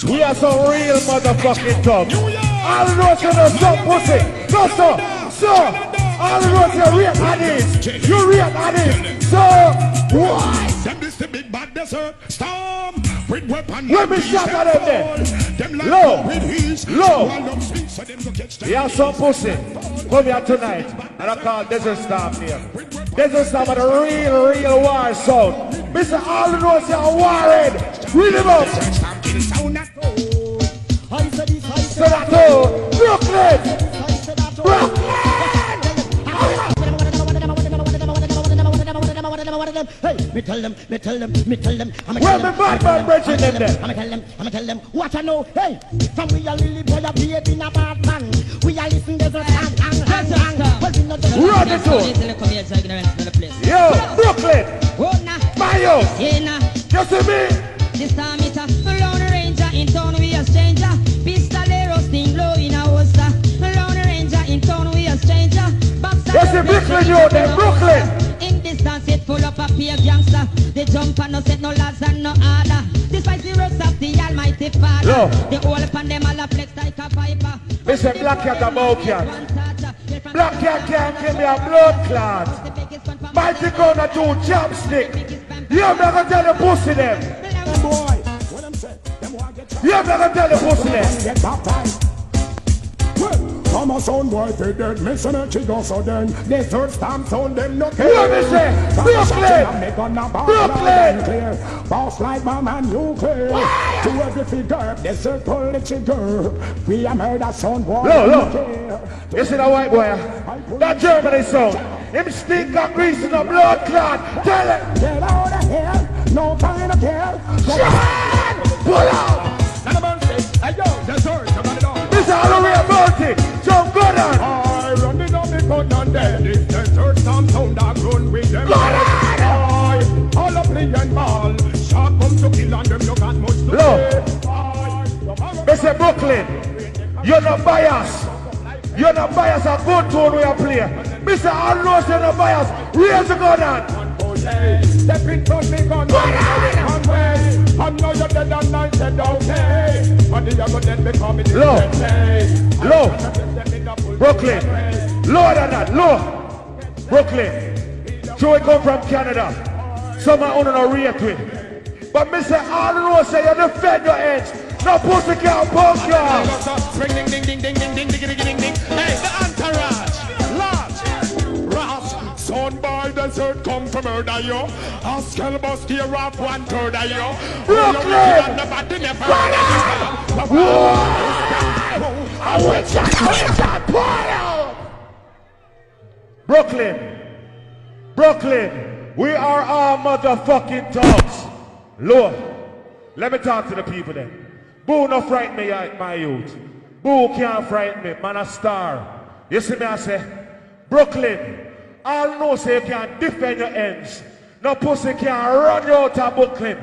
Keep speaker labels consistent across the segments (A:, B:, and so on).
A: We are some real motherfucking thugs. All the roads you know some pussy. So. All the roads you rate on this. You rate on this. So, why?
B: Them this the big bad desert storm. With weapon.
A: Let me shot at them there. Low. We have some pussy. Come here tonight. And I call Desert Storm here. Desert Storm are the real war sound. Mr. All the roads you are warring. Read him up. So that's all. Brooklyn.
C: Hey, me tell them.
A: Well, the bad man bridging them there.
C: I'ma tell them what I know. Hey, from we a lily boy a beard in a bad man. We a listen desert hang.
A: Run it to. Yo, Brooklyn. Mayo. You see me?
D: This time it's a lone ranger in town, we a stranger. Pistolero sting blow in a holster. Lone ranger in town, we a stranger.
A: Yes, in Brooklyn, you there, Brooklyn.
D: In distance, it full up a peer gangster. They jump and no set no lads and no order. Despite the works of the Almighty Father, they all upon them all a flex like a viper.
A: Mr. Black Cat and Bow Cat. Black Cat can't give me a blood clot. Mighty gun a two chopstick. You're not gonna tell the pussy them. You're not gonna tell the pussy them.
B: Come on, son, boy, they dead. Mission and she go so then. They third stamp sound them no care.
A: What is it? Brooklyn!
B: Boss like bomb and nuclear. To every figure, they circle the trigger. We are murder, son, boy.
A: Look. You see that white boy? That Germany sound. Him stink and grease in the blood clot. Tell him.
B: Get out of here. No time to care.
A: Pull out.
B: None of us say, hey yo, desert, you got it on.
A: This is all the way about it. Jump good on.
B: I run it up the gun and then if the third time sound that run with them. All up play and ball. Shot come to kill and them you got much to
A: say. Mr. Brooklyn, you're not biased. You're not biased a good tone we are playing. Mr. Arnold, you're not biased. Raise the gun on.
B: Step in front me gun one way. I know you're dead and I said okay. And the other dead become it.
A: Low. Brooklyn. Lower than that. Low. Brooklyn. So we come from Canada. Some are on a rate with. But Mr. Arnold say you defend your ends. No pussy can't punk you.
B: Ring ding ding ding ding ding ding ding ding ding ding. Hey, the entourage. Large. Rap. Son boy desert come from murder yo. A skull bust here off 1/3 of yo.
A: Brooklyn! Brooklyn, we are all motherfucking dogs. Lord, let me talk to the people then. Boo no frighten me, my youth. Boo can't frighten me, man a star. You see me I say, Brooklyn, all know say you can't defend your ends. No pussy can run you out of Brooklyn.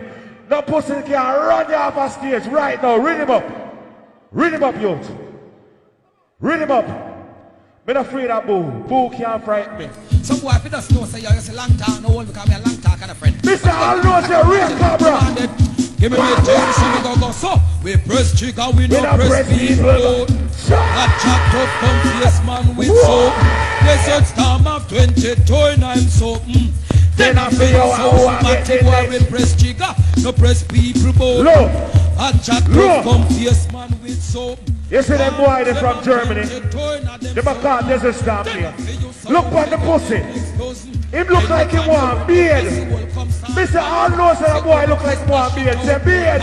A: No pussy can run you off a stage right now. Read him up. Read him up, youth. Read him up. I'm not afraid of Boo. Boo can't frighten me.
E: Some boy, if you just know, say you're a long talk, no one because we're a long talk kind of friend.
A: Mr. All knows you're real cobra.
E: Give me the attention, we go so. We press trigger, we no press people. That chat up come face man with soap. Desert storm of 2029 so. Then I feel so matic why we press trigger, no press people both. That chat up come face man with soap.
A: You see them boy they from Germany. They might call Desert Storm here. Look at the pussy. Him look like he want beard. Mr. All knows that boy look like he want beard. Say beard.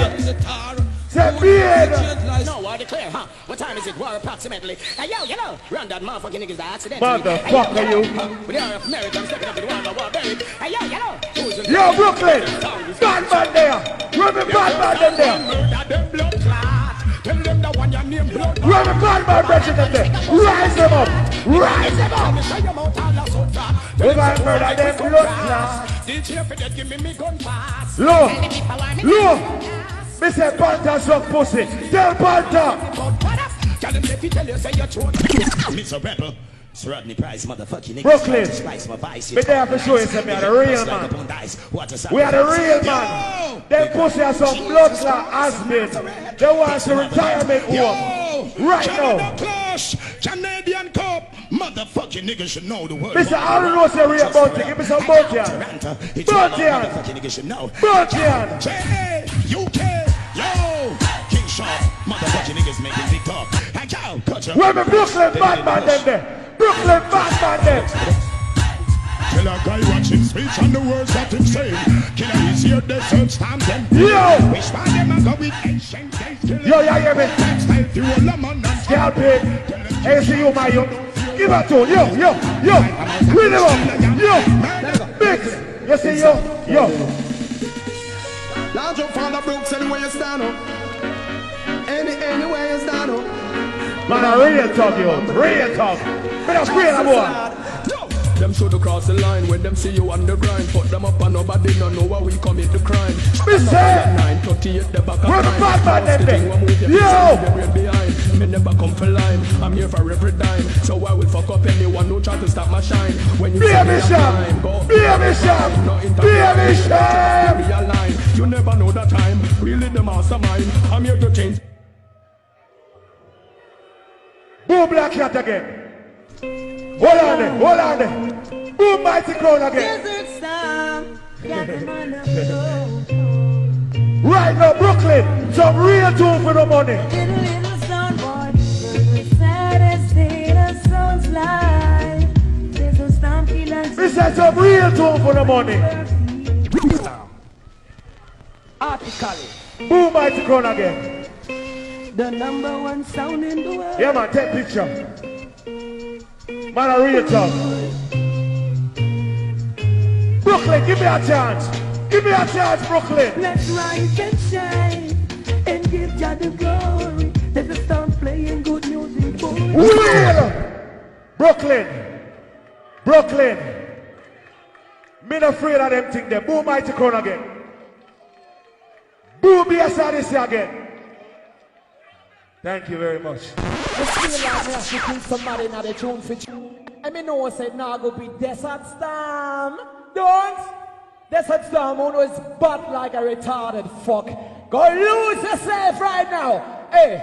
A: Say beard.
C: No, I declare, huh? What time is it? War approximately. Hey, yo, run that motherfucking niggas by accident.
A: Motherfucker, you.
C: We are Americans stepping up in the war buried. Hey, yo.
A: Yo, Brooklyn. Bad man there. Run the bad man there.
B: Tell them the one your name blood.
A: Run the bad man president there. Rise them up. Rise them up. We're going to murder them blood class. Look. Mr. Panther suck pussy. Tell Panther.
B: Tell him if he tell you say you're true. Mr. Rebel.
C: Rodney Price, motherfucking niggas.
A: Brooklyn.
C: Spice my vice.
A: But they have to show you something. We are the real man. We are the real man. Them pussy have some blood clot has been. They want to retirement home. Right now.
B: Canadian Cup. Motherfucking niggas should know the word.
A: Mr. I don't know say real bounty. Give me some bounty.
C: Motherfucking niggas should know.
A: Bounty.
B: UK. Yo. King Sharp. Motherfucking niggas making big talk. Hey, yo, cut your.
A: Where the Brooklyn bad man them there? Brooklyn bad man them.
B: Kill a guy watching speech and the words that him saying. Kill a easier they search stand them.
A: Yo!
B: Wish by them and go with ancient days.
A: Yo, yeah, hear me? Scalp it. Hey, see you, my yo. Give it to him. Yo. Clean him up. Yo. Mix. You see, yo.
F: Large up Father Brooks anywhere you stand up. Anywhere you stand up.
A: Man, I real talk, yo. Real talk. But I'm real, boy.
F: Them should cross the line when them see you on the grind. Put them up and nobody no know why we commit the crime.
A: Mr.
F: 9:38 the back of
A: where the bad man them there?
F: Yo! Me never come for line. I'm here for every dime. So I will fuck up anyone who try to stop my shine. When you
A: be a bishop! Be a bishop! Be a bishop!
F: You never know the time. Really the mastermind. I'm here to change.
A: Boom, Black Cat again. Hold on there. Boom, Mighty Crown again. Right now, Brooklyn, some real tune for the money.
G: Little stone boy, the saddest thing that sounds like. There's a storm killer.
A: This is some real tune for the money.
F: Artically.
A: Boom, Mighty Crown again.
F: The #1 sound in the world.
A: Yeah, man, take picture. Man, I real talk. Brooklyn, give me a chance. Give me a chance, Brooklyn.
G: Let's rise and shine and give God the glory. Let us start playing good music for
A: Real. Brooklyn. Me not afraid of them things there. Boom, Mighty Crown again. Boom, yes, Odyssey again. Thank you very much.
H: You feel like me have to put somebody in the tune for you. I mean, no one said, nah, go be Desert Storm. Don't. Desert Storm, who is butt like a retarded fuck. Go lose yourself right now. Hey,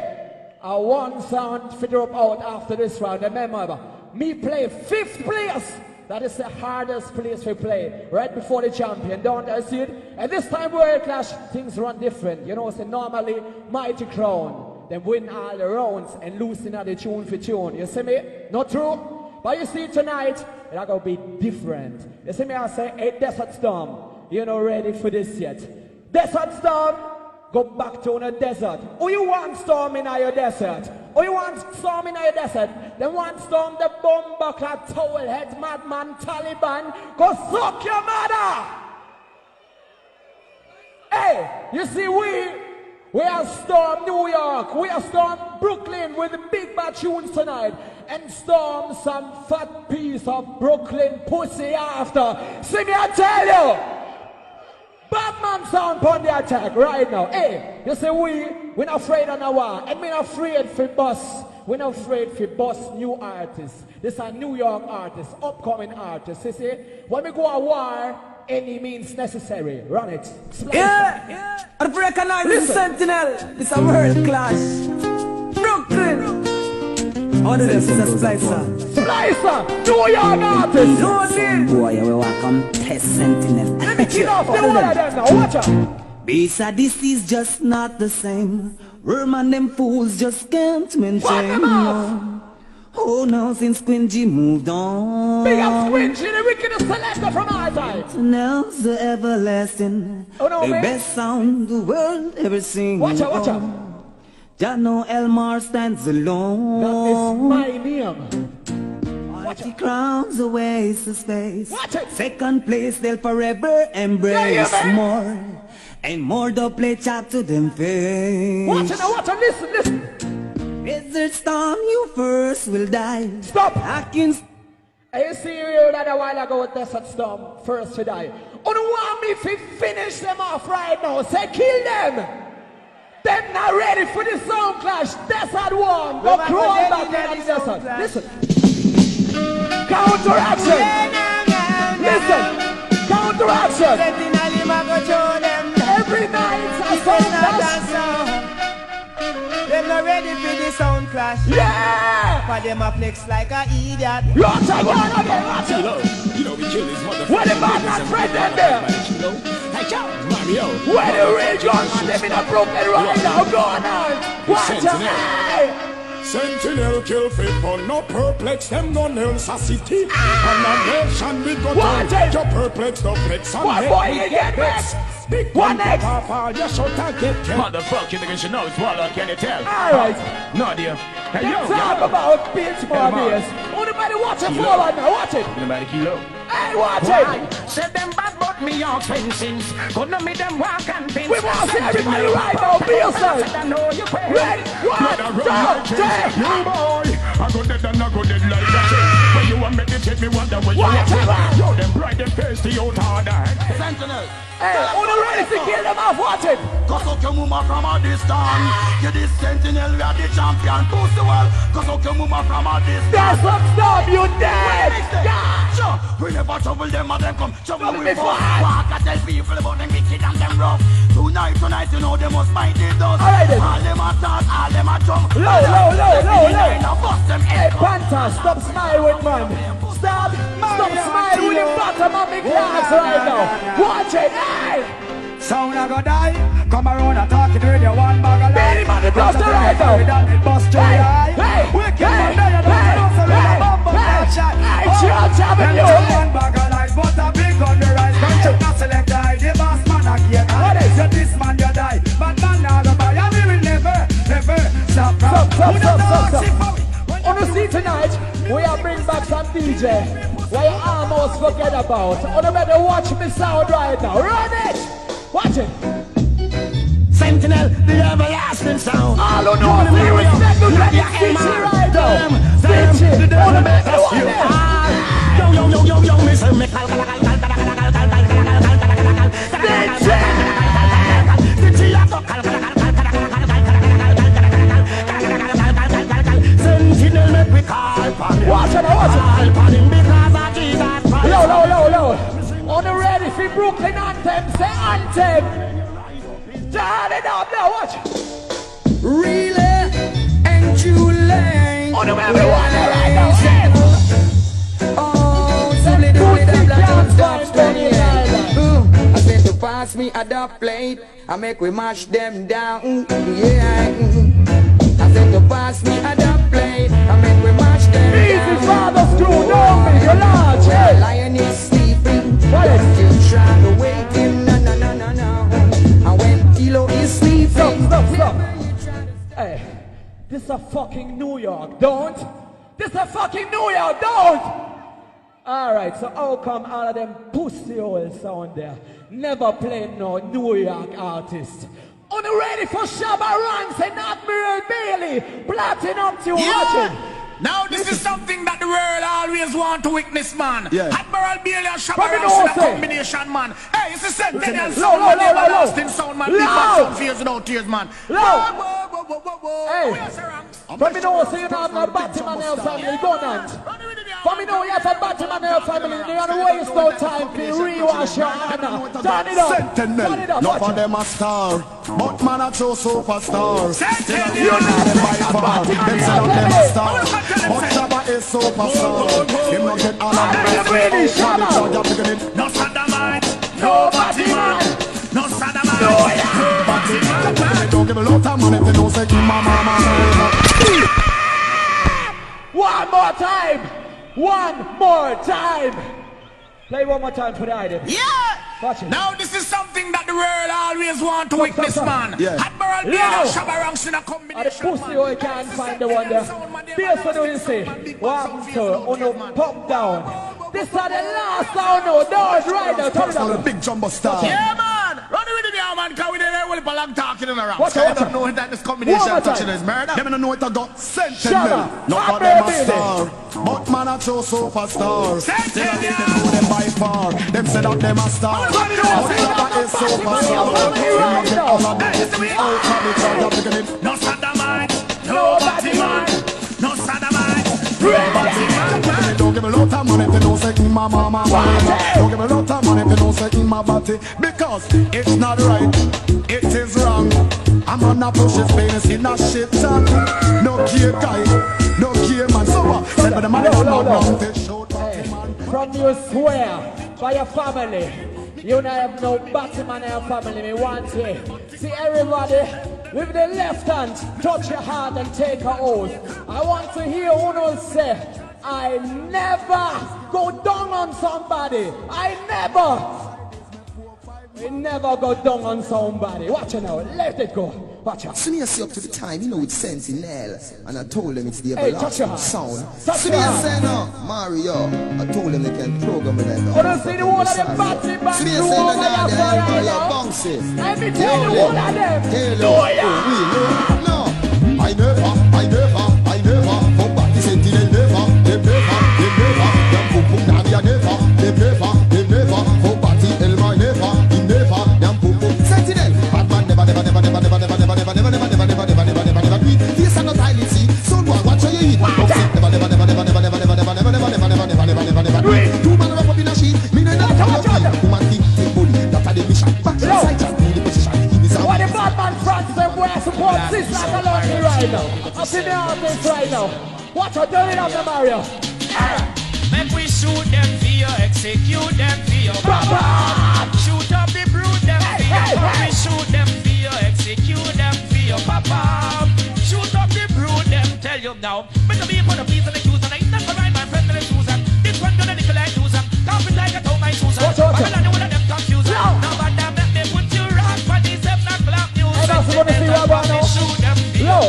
H: I want sound to drop out after this round. Remember, me play 5th place. That is the hardest place we play. Right before the champion. Don't I see it? And this time, World Clash, things run different. You know, so normally, Mighty Crown. Then win all the rounds and lose in the tune for tune. You see me? Not true? But you see tonight, it's gonna be different. You see me? I say, hey, Desert Storm, you're not ready for this yet. Desert Storm, go back to the desert. Who you want storm in your desert? Who you want storm in your desert? Then want storm the bomb buckler, towel head, madman, Taliban. Go suck your mother! Hey, you see we are storm New York, we are storm Brooklyn with the big bad tunes tonight. And storm some fat piece of Brooklyn pussy after. See me, I tell you! Batman sound on the attack right now. Hey, you see we're not afraid of no war. And we're not afraid for bus. We're not afraid for bus new artists. This are New York artists, upcoming artists. You see, when we go to war, any means necessary. Run it. Splice.
I: Yeah. And recognize the Sentinel. It's a world clash. Brooklyn. Odyssey is a splicer.
H: Splicer. New York artists.
I: No deal.
J: Boy, we welcome test Sentinel.
H: Let me kill off the one of them now. Watch out.
J: Beside this is just not the same. Worm and them fools just can't maintain. Oh no, since Quingy moved on.
H: Big up Squingy, the wickedest selector from our time.
J: Sentinel's the everlasting.
H: Oh no,
J: the
H: man.
J: best sound the world ever seen.
H: Watch out, watch out.
J: Jano Elmar stands alone.
H: That is my name.
J: He crowns away to space.
H: Watch it.
J: Second place, they'll forever embrace more. And more they'll play chat to them face.
H: Watch it now, watch it, listen.
J: Desert Storm, you first will die.
H: Stop.
J: Hey,
H: you see you that a while ago with Desert Storm, first to die. You don't want me to finish them off right now. Say kill them. Them not ready for the sound clash. Desert one. Go crawl back in the desert. Listen. Counteraction. Listen. Counteraction. Every night a sound clash.
K: Them not ready for the sound clash.
H: Yeah.
K: For them a flex like a idiot.
H: Watch it, watch it.
B: You know we kill this motherfucker.
H: Where the man not friend them there?
B: Hey, Mario.
H: Where the real gunman them in a Brooklyn right now? Go on. Watch it.
B: Sentinel kill people, no perplex them no nails a city. And a nation we go to your perplex the flex and
H: what boy you get next? What next?
B: Motherfucker, you should know it's what can you tell?
H: Alright.
B: No dear. Hey yo.
H: Talk about Biltmore days. Anybody watch it for right now? Watch it.
B: Anybody kilo?
H: Hey, watch it.
L: Said them bad but me on fencings. Couldn't meet them walk and fence.
H: We want to see everybody right now. Be yourself. Ready? 1, 2, 3.
B: You boy. I go dead and I go dead like that. When you want me to take me wonder where you want. Yo, them bright and thirsty out harder.
L: Sentinel.
H: Hey, who ready to kill them off? Watch it.
L: Cause okay, mama from a distance. Get this Sentinel, we are the champion. Push the wall. Cause okay, mama from a distance.
H: That's what stop you dead.
L: Yeah. Sure. We never trouble them and them come trouble me for. Walk and tell people about them wicked and them rough. Tonight, you know they must fight the dust.
H: Alright then.
L: All them a talk, all them a jump.
H: Low.
L: Them
H: hey, Panther, stop smile with man. Stop smile with the bottom of the class right now. Watch it, hey.
L: Sound a go die. Come around and talk it with your one bag of
H: Benny man, it bust the right now.
L: Hey,
H: George Avenue.
L: One bag of life, but a big on the rise. Don't you select die, the boss man a get. What is it? This man you die, but man now go buy. And we will never stop.
H: On the sea tonight, we are bringing back some DJ. Why you almost forget about. On the better watch me sound right now. Run it! Watch it!
L: Sentinel, the everlasting sound.
H: All who know we respect the stitchy right now. Stitchy, on the better watch it!
L: Yo, me say me Sentinel make we call upon him.
H: Watch it, watch it.
L: Call upon him because of Jesus Christ.
H: Low. On the ready for Brooklyn anthem, say anthem. Turn it up now, watch.
L: Really and truly.
H: On the everyone right now,
L: oh, simply do it and stop spending. I said to pass me a dub plate, I make we mash them down. Yeah. I said to pass me a dub plate, I make we mash them down.
H: Easy father's true, don't be your large.
L: The lion is sleeping,
H: what is
L: still trying to wake him? No. And when Kilo is sleeping,
H: Stop. Hey, this a fucking New York, don't. This a fucking New York, don't. Alright, so how come all of them pussy holes sound there? Never played no New York artist. On the ready for Shabba Ranks and Admiral Bailey, platinum to watching.
L: Now this is something that the world always want to witness, man. Admiral Bailey and Shabba
H: Probably
L: Ranks
H: know
L: in a
H: say.
L: combination, man. Hey, it's a Sentinel
H: Low,
L: sound,
H: low,
L: man.
H: low, low,
L: Everlasting
H: low.
L: sound, man.
H: Loud.
L: Big back sound, fears without tears, man.
H: Low.
L: Whoa.
H: Hey.
L: Oh, yes, sir, Ranks.
H: From me know, so you know I'm a Batman L family, go on. From me know you have a Batman L family, you don't waste no time to rewash your honor. Turn it up.
B: Sentinel, not for them a star, but man a true superstar.
L: Sentinel,
B: You know them by far, them say that them a star, but Shabba is superstar. Him not get all of them.
L: no Saddamite, no Batman, no Saddamite, no Batman.
B: Don't give a lot of money if they don't say mama.
H: One more time. Play one more time for the idea.
L: Yeah.
H: Watch it.
L: Now this is something that the world always want to witness, man. Admiral Bailey and Shabba Ranks in a combination.
H: The pussy you can't find the one there. This what do you say? 1, 2, uno, pop down. This is the last sound now. Doors right now. Turn it
B: The
H: up.
B: big jumbo star.
L: Yeah, man. Run with it now, man. Because we didn't really long talking in around.
H: Watch
L: I
H: out.
L: don't know that this combination touching is murder.
B: Them no know it a got Sentinel.
H: Shabba.
B: Not for them a star, but man a true superstar.
L: Sentinel.
B: They know them by far. Them say that them a star, but Shabba is superstar.
L: No Saddamite, no Batman, no Saddamite, no Batman.
B: Don't give a lot of my mama. Don't give me a lot of money if you don't say in my body. Because it's not right, it is wrong. I'm on a push his penis in a shit talk. No care guy, no care man. So what? Send me the money on my mouth.
H: From you swear by your family. You don't have no Batman in your family, me want you. See everybody, with the left hand, touch your heart and take an oath. I want to hear who will say, I never go down on somebody. I never go down on somebody. Watch it now, let it go. Watch out.
M: So me see up to the time, you know it's Sentinel. And I told them it's the
H: hey,
M: everlasting sound.
H: Touch
M: so me say no, Mario. I told them they can program with that.
H: You don't see the one of them batty back to over your fire now. Let me tell you one of them.
B: No, I never for back the Sentinel never. Them pum pum nabia never. Them never for back the Elma never. Him never, them pum pum Sentinel. Batman never. This are not highly see. So watch how you eat. Never. Two man wrap up in a sheet. Me no know how you feel. Woman think body. That are the mission. Back to the side, just do the position.
H: What the Batman France them where support this like a lonely right now. I'm in the office right now. What you doing up the Mario?
N: Make we shoot them for you, execute them for you. Papa! Shoot up the brood them for you. We shoot them for you, execute them for you. Papa! Shoot up the brood them, tell you now. Make a beat for the piece and the shoes and I not for right my friend and the shoes and this one gonna nickel like shoes and can't be like I told my shoes and I'm gonna do one of them confused and now but damn make me put you rock for the 7 o'clock news.
H: Hey, that's what I see what I want now. Low.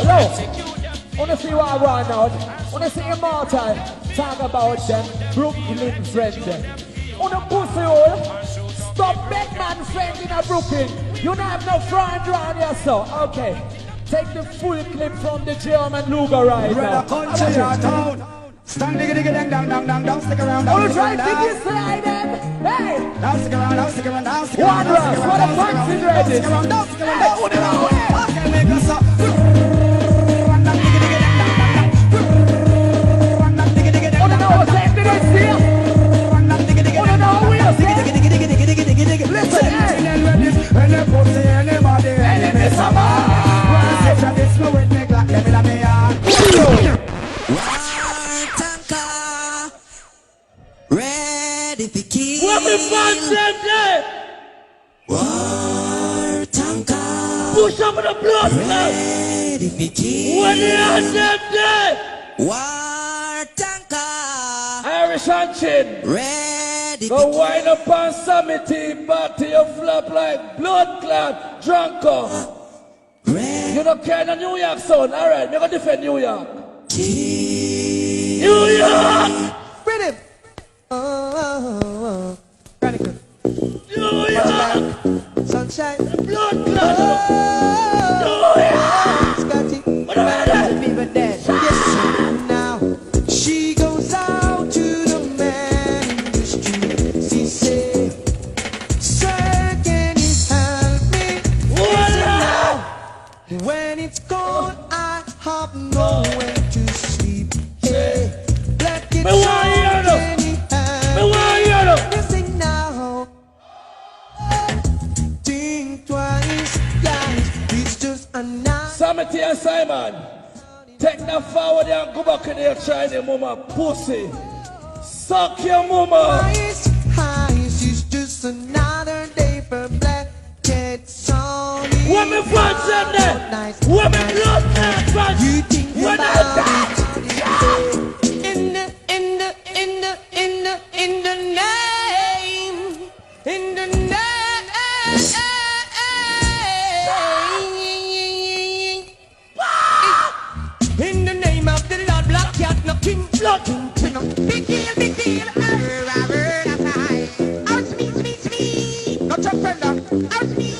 H: Wanna see what I want now? Wanna see Immortal talk about them Brooklyn friends them. Wanna pussy hole? Stop big man friend in a Brooklyn. You don't have no friend around here, so okay. Take the full clip from the German Luger right now.
O: Country or town. Stand digga digga dang dang dang dang. Don't stick around.
H: Wanna try to slide them? Hey!
O: Don't stick around. Don't stick around. Don't stick around.
H: One rush. What a fancy ready.
O: Don't stick around. Don't stick around. Don't stick around. Okay, make us up.
J: Ready for kill.
H: What we find them there?
J: War tanker.
H: Push up in the blood.
J: Ready for kill.
H: When they are them there?
J: War tanker.
H: Irish and chin.
J: Ready
H: go wind up on Summity, back to your flap like blood clot, drunker. You don't care the New York son, alright, we're gonna defend New York. New York!
O: Rhythm! Radical.
H: New York!
O: Sunshine.
H: Blood clot! New York!
O: Scotty.
H: What about that?
O: People dead. Yes, now. She goes out to the man in the street. She said, sir, can you help me? Now, when it's cold, I have nowhere to sleep. Hey, black it can you help me? Listen now. Think twice, guys. It's just a night.
H: Samity and Simon, take that forward and go back in there trying your mama pussy. Suck your mama.
O: Ice, it's just another day for black cats on.
H: What me fans them there? What me blood fans?
O: You think
H: when I die?
O: In the name of the Lord, black cat, no king, blood, big deal, big deal. Out me, not your friend, out me.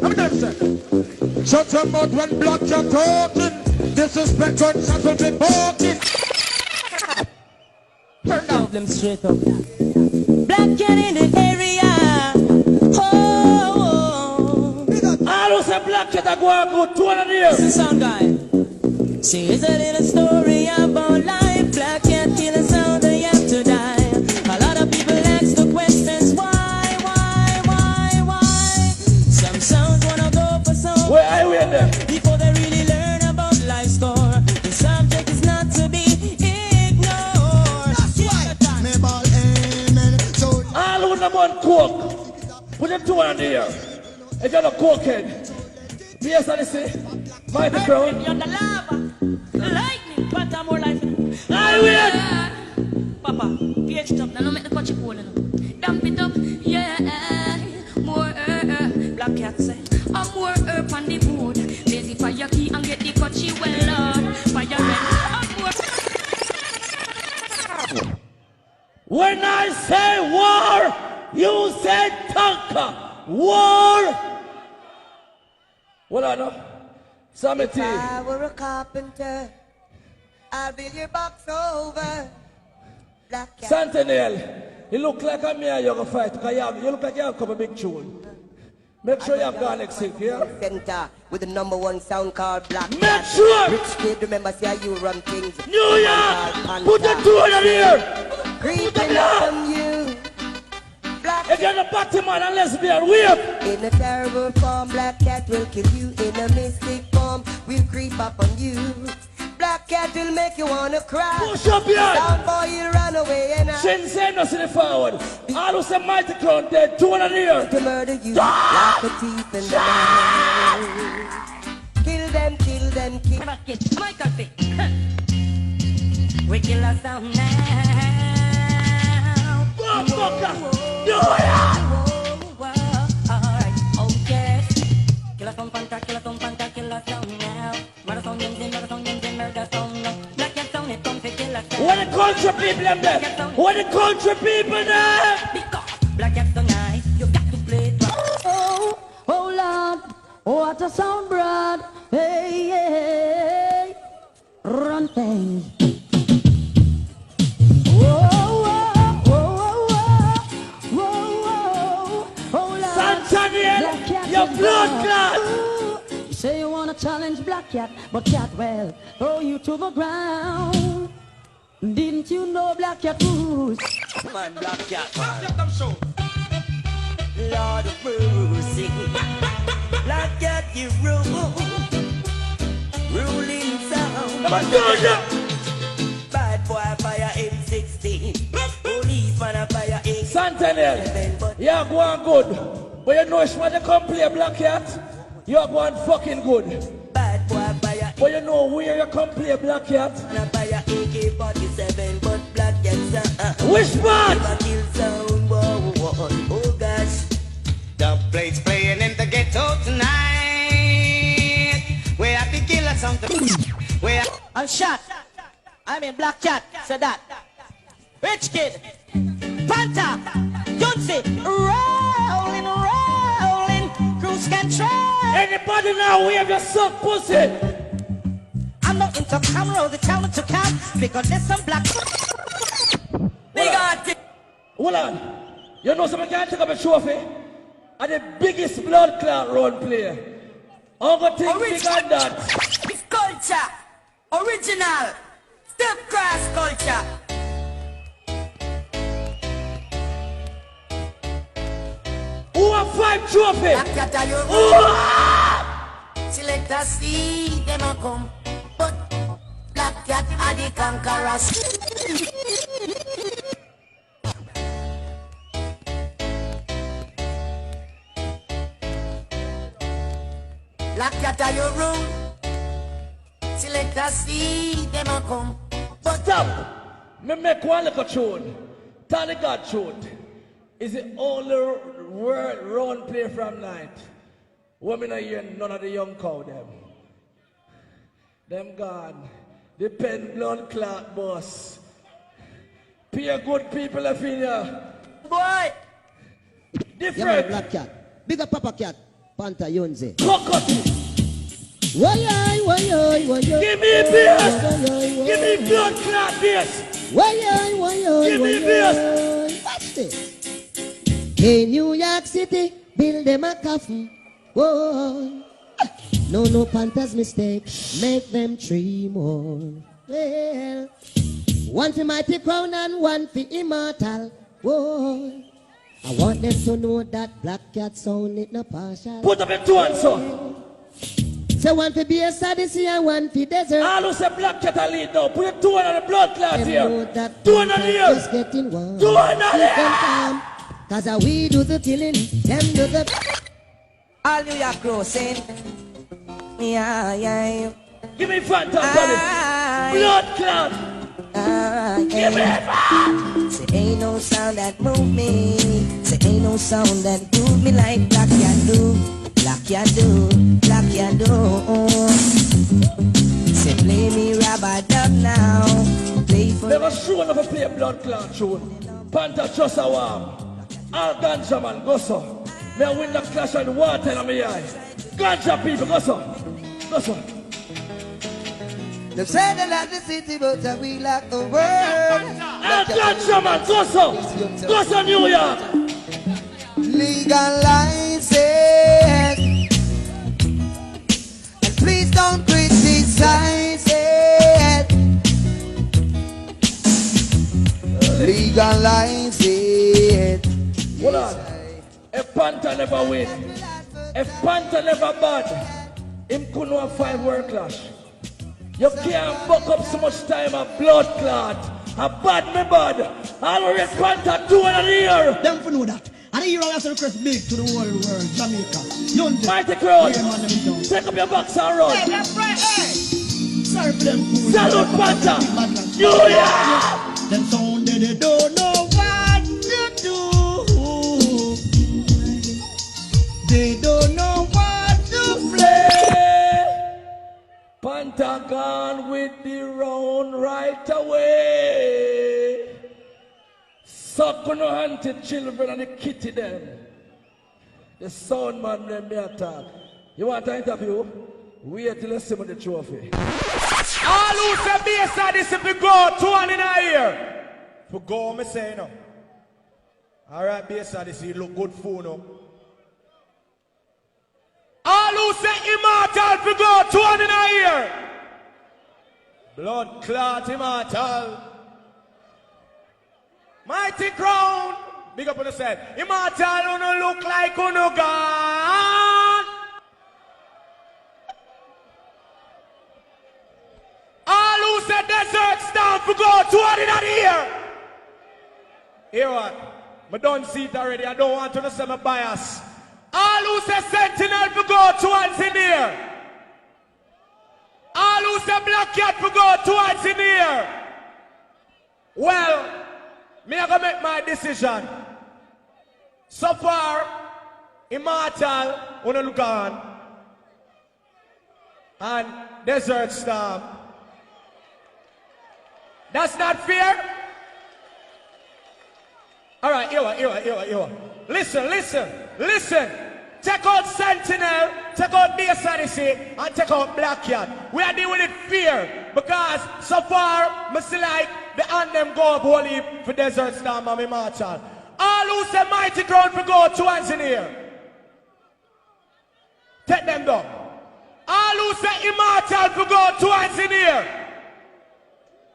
O: I'm done, sir. Shut your mouth when black cat talking. Disrespect when shots will be barking. Turn down them straight up.
J: Black cat in the area. Oh.
H: I don't say black cat I go and go 200 years.
J: This is sound guy. See, it's a little story about life. Black cat kill us all, they have to die. A lot of
H: in a one coke. Put your two on the air. If you're not cokehead. Yes, Odyssey. Mighty Crown.
P: You're the lava. Lightning, but I'm more like.
H: I win!
P: Papa, PH top. Now don't make the coachy cool enough. Dump it up. Yeah. More Black Cat say. I'm more up on the board. Lazy fire key and get the coachy well on. Fire red. I'm more.
H: When I say war, you say conquer. War! What I know? Summit.
O: If I were a carpenter, I'll build your box over. Black Cat.
H: Sentinel, you look like a me and you're going to fight. You look like you have come a big tune. Make sure you have Garlic Sick, yeah?
O: Center with the #1 sound called Black Cat.
H: Make sure!
O: Rich kid, remember, see how you run things.
H: New York! Put the two in here!
O: Creeping up on you. Black
H: if you're the party man and lesbian, weird!
O: In a terrible form, Black Cat will kill you. In a mystic form, we'll creep up on you. Black Cat will make you wanna cry.
H: Push up here!
O: Sound boy, you run away and I
H: Shin no city forward. All who say Mighty Crown dead, two in here.
O: to murder you like a thief in the night. Kill them, kill them, kill them.
P: Michael Vick. We kill us down now.
H: Motherfucker! Do it!
P: Alright, okay. Kill us on Panta, kill us on Panta, kill us down now. Murder song, murder song, murder song. Black Cat sound, it don't kill us down.
H: What the country people them there? What the country people there?
P: Because Black Cat's so nice, you got to play it right.
C: Oh, oh Lord, what a sound, broad. Hey, hey, run things. Whoa, whoa, whoa, whoa, whoa, oh Lord.
H: Sentinel, your blood clot.
C: You say you wanna challenge Black Cat, but Cat will throw you to the ground. Didn't you know Black Cat rules?
O: Man, Black Cat, man. Lord of mercy. Black Cat, you rule. Ruling sound. Bad boy, fire M16. Policeman, a fire M16.
H: Sentinel, you're going good. But you know if you come play Black Cat, you're going fucking good.
O: Bad boy, fire.
H: But you know where you come play Black Cat?
O: And a fire AK-47, but Black Cat sound.
H: Which part?
O: Kill sound, whoa, whoa, oh gosh.
K: The plate's playing in the ghetto tonight. We have to kill us something.
P: I'm shot. I'm in Black Cat, said that. Rich kid. Panta. Duncy. Rolling, rolling. Cruise control.
H: Anybody now wave your suck pussy?
P: I'm not into camera, the talent to count. Because there's some black. Big artist.
H: Hold on. You know something can't take up a trophy? I'm the biggest blood clot road player. I'm gonna think big on that.
O: It's culture. Original. Step cross culture.
H: Who have 5 trophy?
O: Black Cat are your select a see them a come. But Black Cat are the conquerors. Black Cat are your room. Select a see them a come. But
H: stop! Me make one little tune. Tony God tune. Is the only word round play from night. Women are here, none of the young cow them. Them gone. The pen blood clot boss. Pure good people are in here. Boy! Different.
Q: Yeah, man, Black Cat. Big up Papa Cat. Panta Yonze.
H: Cocotte.
Q: Why,
H: give me beers! Give me blood clot beers! Give me beers!
Q: Watch this. In New York City, build them a coffin. Whoa. No Panta's mistake. Make them 3 more. Well, one for Mighty Crown and one for Immortal. Whoa. I want them to know that Black Cat sound it no partial.
H: Put up your 2 hands, son.
Q: So one for BS Odyssey and one for Desert.
H: All who say Black Cat a lead now. Put your 2 on the blood clot here. 2 on the here.
Q: Just getting one.
H: 2 on the here.
Q: Cause we do the killing, them do the...
I: All New York crew sing. Yeah, yeah.
H: Give me front up, blood clot. Give me it, man.
Q: Say ain't no sound that move me. Say ain't no sound that move me like Black Ya do. Black Ya do, Black Ya do. Say play me rubber dub now. Play for...
H: Never sure enough to play a blood clot tune. Panther just a warm. All ganja man, go so. May I win the clash on the water in my eye. Ganja people, go so. Go so.
O: They say they like the city, but we like the world.
H: All ganja man, go so. Go so New York.
O: Legalize it. And please don't criticize it. Legalize it.
H: Hold on. If Panther never win, if Panther never bad, him couldn't have 5 world clash. You can't fuck up so much time a blood clot. A bad me bad. Always Panther 2 in a year.
R: Them for know that. And the hero has to request big to the whole world, Jamaica. London.
H: Mighty crowd. Take up your box and run.
R: Hey, that's right, hey. Sorry for them fools.
H: Salute Panther. New York.
R: Them sound they don't know what to do. They don't know what to
H: play. Panther gone with the round right away. Suck on the hunted children and the kitty them. The sound man them me attack. You want an interview? Wait till you see me the trophy. All who say bass are this if we go 2 in a year.
A: For go, me say no. Alright, bass are this, you look good for no.
H: All who say Immortal for go 2 in a year.
A: Blood clot Immortal.
H: Mighty crown.
A: Big up on the set. Immortal, you no look like you no gone.
H: All who say Desert Storm for go 2 in a year.
A: Hear what? I don't see it already. I don't want to say my bias.
H: All who say Sentinel for go 2 in here. All who say Black Cat for go 2 in here.
A: Well, me I gonna make my decision. So far, Immortal, wanna look on, and Desert Storm.
H: That's not fair.
A: All right, here. Listen. Check out Sentinel, check out Bass Odyssey, and check out Black Cat. We are dealing with fear because so far, I see like the anthem go up whole heap for Desert Storm and Immortal. All who say Mighty Crown for go 2 in here. Take them down. All who say Immortal for go 2 in here.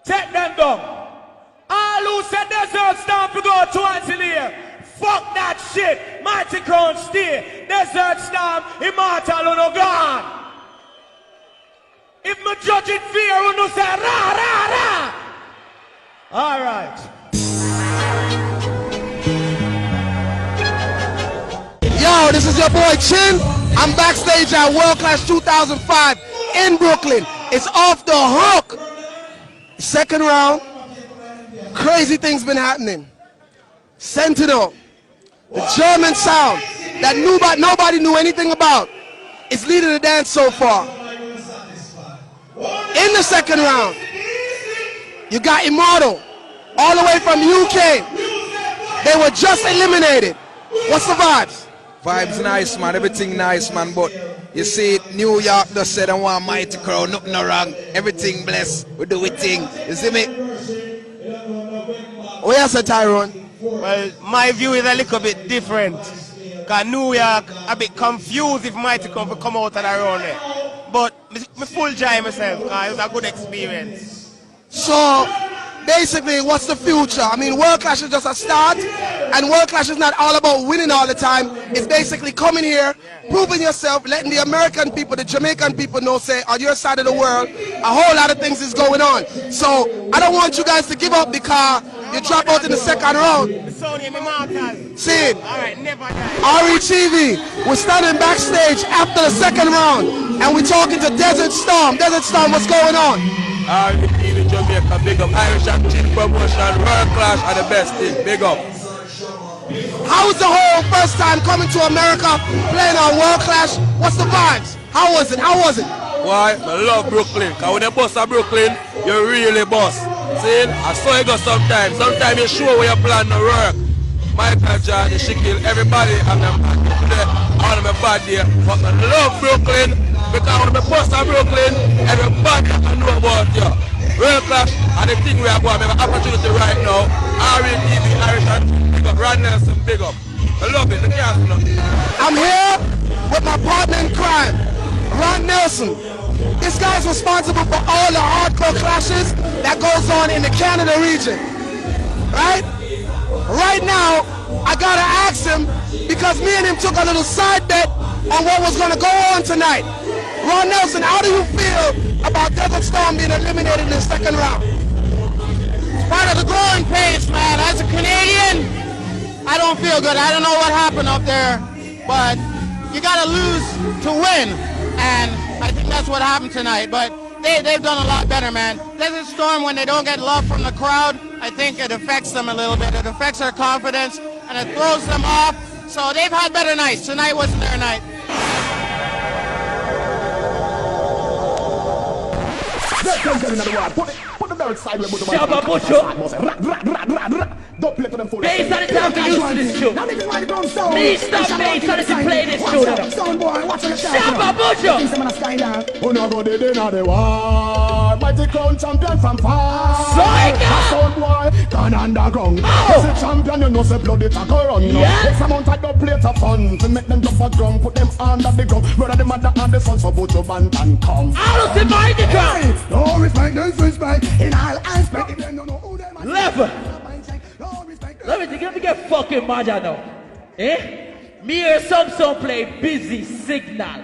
A: Take them down. All who say Desert Storm for go 2 in here. Fuck that shit. Mighty Crown stay. Desert Storm, Immortal, you no gone. If me judge it fear, you no say rah, rah, rah. All right.
S: Yo, this is your boy Chin. I'm backstage at World Clash 2005 in Brooklyn. It's off the hook. Second round. Crazy things been happening. Sentinel, the German sound that nobody knew anything about, is leading the dance so far. In the second round, you got Immortal, all the way from UK. They were just eliminated. What's the vibes?
T: Vibes nice, man. Everything nice, man. But you see, New York just said I want Mighty Crown. Nothing no wrong. Everything blessed. We do it thing. You see me?
S: Oh yes, sir, Tyrone.
U: Well, my view is a little bit different. Because New York a bit confused if Mighty Crown will come out of the round there. But me full joy myself because it was a good experience.
S: So, basically, what's the future? I mean, World Clash is just a start, and World Clash is not all about winning all the time. It's basically coming here, proving yourself, letting the American people, the Jamaican people know, say, on your side of the world, a whole lot of things is going on. So, I don't want you guys to give up because You drop out in the second round.
U: Sony Immortal.
S: See it.
U: Alright, never die.
S: RETV, we're standing backstage after the second round, and we're talking to Desert Storm. Desert Storm, what's going on?
D: RETV Jamaica, big up. Irish and Chin Promotion, World Clash are the best thing. Big up.
S: How was the whole first time coming to America, playing on World Clash? What's the vibes? How was it? How was it?
D: Why? I love Brooklyn. Because when you boss at Brooklyn, you really boss. See? I saw you go sometimes. Sometimes you show where your plan to work. Michael John, she kill everybody. And I'm all of my bad there. But I love Brooklyn. Because when I boss at Brooklyn, everybody can know about you. World Clash, and the thing we are going to have an opportunity right now. RETV, Irish and big up. Ron Nelson, big up. I love it.
S: I'm here with my partner in crime, Ron Nelson. This guy's responsible for all the hardcore clashes that goes on in the Canada region. Right? Right now, I gotta ask him, because me and him took a little side bet on what was gonna go on tonight. Ron Nelson, how do you feel about Desert Storm being eliminated in the second round?
U: It's part of the growing pains, man. As a Canadian, I don't feel good. I don't know what happened up there, but you gotta lose to win, and I think that's what happened tonight. But they've done a lot better, man. Desert Storm, when they don't get love from the crowd, I think it affects them a little bit. It affects their confidence, and it throws them off. So they've had better nights. Tonight wasn't their night.
B: Put the dirt side with the
H: Shabba Butcher.
B: Don't play to them full.
H: Bass on the time to use this show. Please stop bass on to play this show. Shabba Butcher.
B: Who no go dead in the war? Mighty crown champion from far. Sound boy, gone underground. As a champion, you know say blood it a go run. X amount of double plate of fun to make them jump a drum, put them under the ground. Brother the mother and the son, so both your band and come.
H: Out of the mind, the ground.
B: No respect, no respect in all aspects. If they don't know who them are.
H: Level. Let me get fucking mad now. Eh? Me or some play Busy Signal.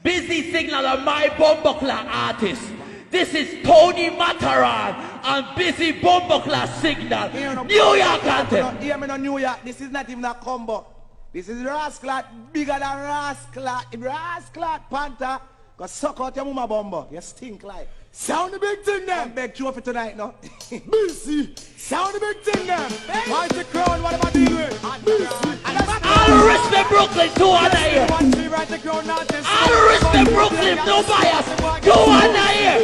H: Busy Signal are my Bumbleclaw artist. This is Tony Mataran and Busy Bumbleclaw Signal. New York anthem.
K: Hear me no New York. This is not even a combo. This is Rasclat bigger than Rasclat. Rasclat Panther. Cause suck out your mama bumbo. You stink like. Sound the big thing them. Beg you for tonight, no? Busy. Sound the big thing them. Mighty Crown, what am I doing? Busy.
H: I'll respect Brooklyn, two on the here. I'll respect Brooklyn, no bias. Two on the here.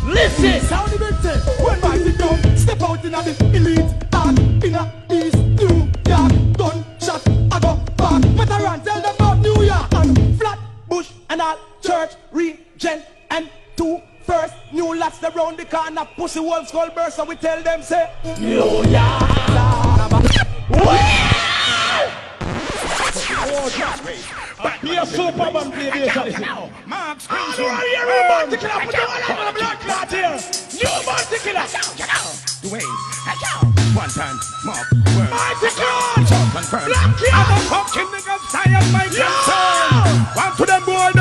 H: Listen.
B: Sound the big thing. When Mighty Crown step out in the elite dark in a East New York. Gunshot, I go back. Mataran, tell them about New York. And Flatbush and all church, region, and 2 first. New lots around the corner. Pussy wolves call burst, so we tell them say
H: New York.
B: Be a Superman play this. Mark's New blood clot here. New Monty Killer. Dwayne. One time. Mark. Mighty Clot. Confirmed. Black here. I'm a fucking nigga. Science my concern. One to them boy.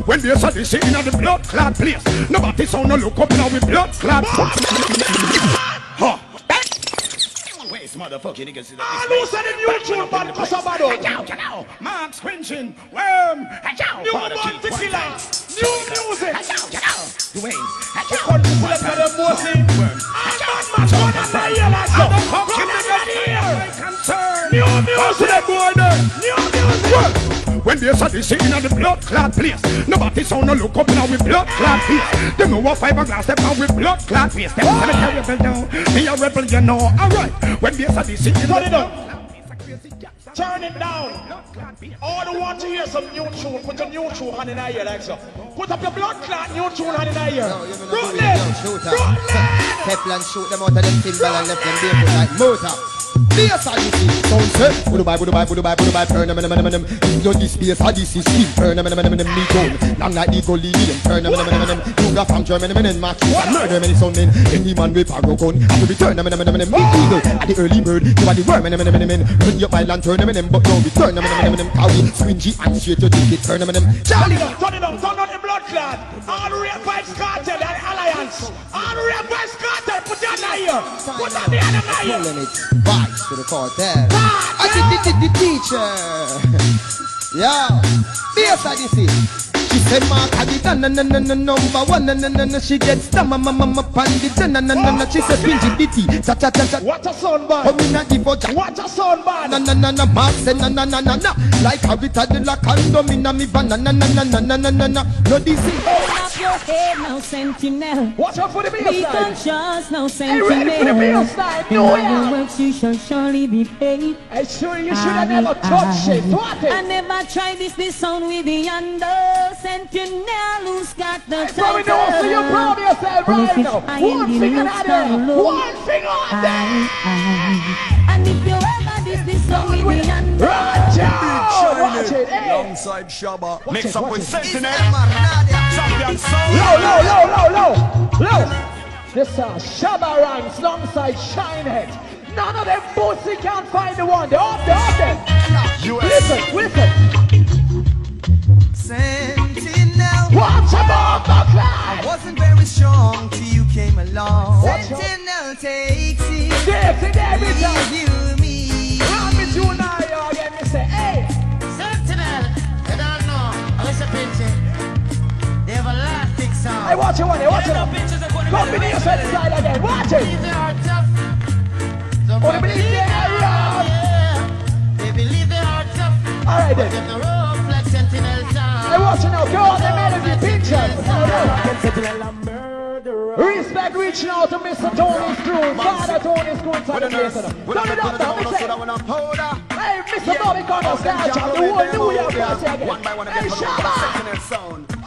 B: When there's a disease in the blood clot place, nobody sound no look up now with blood clot. Huh. Where's motherfucking niggas? Ah, lose the new tune, man, cause I'm bad. Mark's quenching, worm, new Monty Killer, new music. Dwayne, I'm new music. When there's a disease in the blood clot place, nobody sound no look up now with blood clot face. Them know a fiberglass step out with blood clot face. Them cemetery rebel now, be a rebel you know. Alright, when there's a disease in the blood. Turn it down. All the want to hear some new tune, put a new tune on in the ear like so. Put up your blood clot new tune on in the ear. Brooklyn!
M: Clefklan shoot them out of them symbol and left them barefoot like motor. Bass Odyssey, sound set. Budubai, turn them. Yo, this bass Odyssey, steam, turn them, me gone. Long like the gully, turn them. Yoga from German, match, murder many sound men. Any man with a gun, have to be turn them, me eagle. At the early bird, you are the worm, run your island, turn them, but don't be turn them. Cowie, swingy and straight to take it, turn them. Charlie, turn it on the blood
H: clot. All real vibes cartel and alliance. All real vibes cartel. Put your hand here. Put on the other hand here.
M: Pulling it vibes to the cartel. I did the teacher. Yeah. Yes, I did see. She said, Mark, I did number one. She gets the mama pandit. She said, Pinji Ditty. Cha.
H: What a son, boy. What a son, boy.
M: Mark said, na. Like how it had the condom in me van. Na. No, this is.
C: Hold up your head now, Sentinel.
H: Watch out for the beer
C: Be
H: side.
C: conscious now,
H: Hey, ready for the beer side.
C: In all your works you shall surely be paid.
H: Hey, sure, you should have never touched shit. What it?
C: I never tried this sound with the under. Sentinel who's got the title.
H: Probably know, so you're proud of yourself right now. One finger out there. One finger out there.
C: And if you ever this song with the under.
H: Watch it. Hey.
B: Alongside Shabba. Mix up with Sentinel.
H: Low. This Shabba rhymes alongside Shinehead. None of them pussy can't find the one. They're off them. Listen.
O: Sentinel.
H: Watch about the clock.
O: I wasn't very strong till you came along. Sentinel takes it. Leave you me.
H: Round me to now, again, me say, hey.
N: Sentinel, you don't know. Listen, Pinchy. They have a elastic sound.
H: Hey, watch it. Combination side again. Watch it.
N: They are tough.
H: Oh, they believe they are rough.
N: Yeah. They believe they are tough.
H: All right, then.
N: Them the rough like Sentinel sound.
H: Hey, watch it now. Go on the melody picture. Respect reaching out to Mr. Tony's crew. Father Tony's crew inside the place. Turn it up now. Hey, Mr. Bobby Connors, catch up the whole New York party again. Hey, Shabba.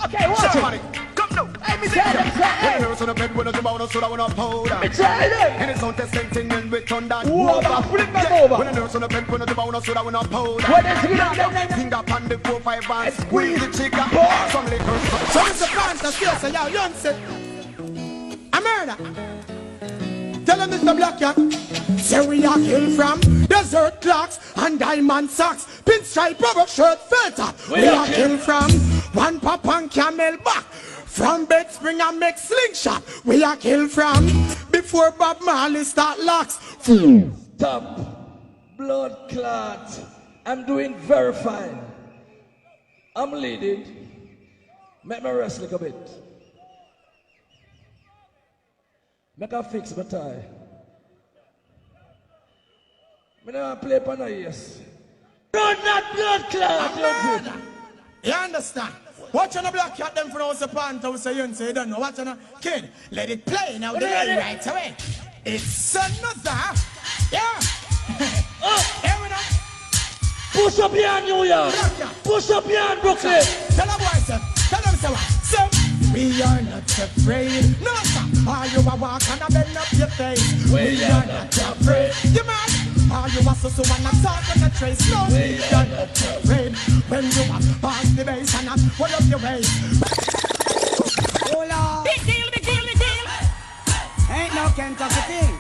H: Okay, watch it.
B: Come now.
H: Hey, me tell them,
B: When the nurse on the bed, when the bound, so I want to powder.
H: me tell them.
B: And it's on the Sentinel with thunder.
H: Flip them over.
B: When the nurse on the bed, when the bound, so I want to powder.
H: When they see that,
B: Finger upon the 4-5 and squeeze the trigger. Some liquor.
K: So Mr. Panther, say, yo, Yonce. A murder. Tell him Mr. Black Cat. Say we are killed from desert clocks and diamond socks, pinstripe rubber shirt filter. We are killed from one pop and camel back, from bed spring and make slingshot. We are killed from before Bob Marley start locks.
H: Stop. Blood clot. I'm doing very fine. I'm leading. Make me rest a little bit. Make her fix my tie. I don't play for no years. Run that blood clot!
K: You understand? Watch on the Black Cat them from the Panther, say you say you don't know. Watch on the kid. Let it play now. There right away. It's another. Yeah. Here we go.
H: Push up here in New York. Push up here in Brooklyn.
K: Tell them what, sir. Tell them so. So we are not afraid. No, sir. Are you a walk and a bend up your face? We are not afraid. You mad? Are you a so and a talk and a trace? No, we are not afraid. When you walk past the base and a pull up your waist.
I: Hola.
N: Big deal.
I: Ain't no Kentucky thing.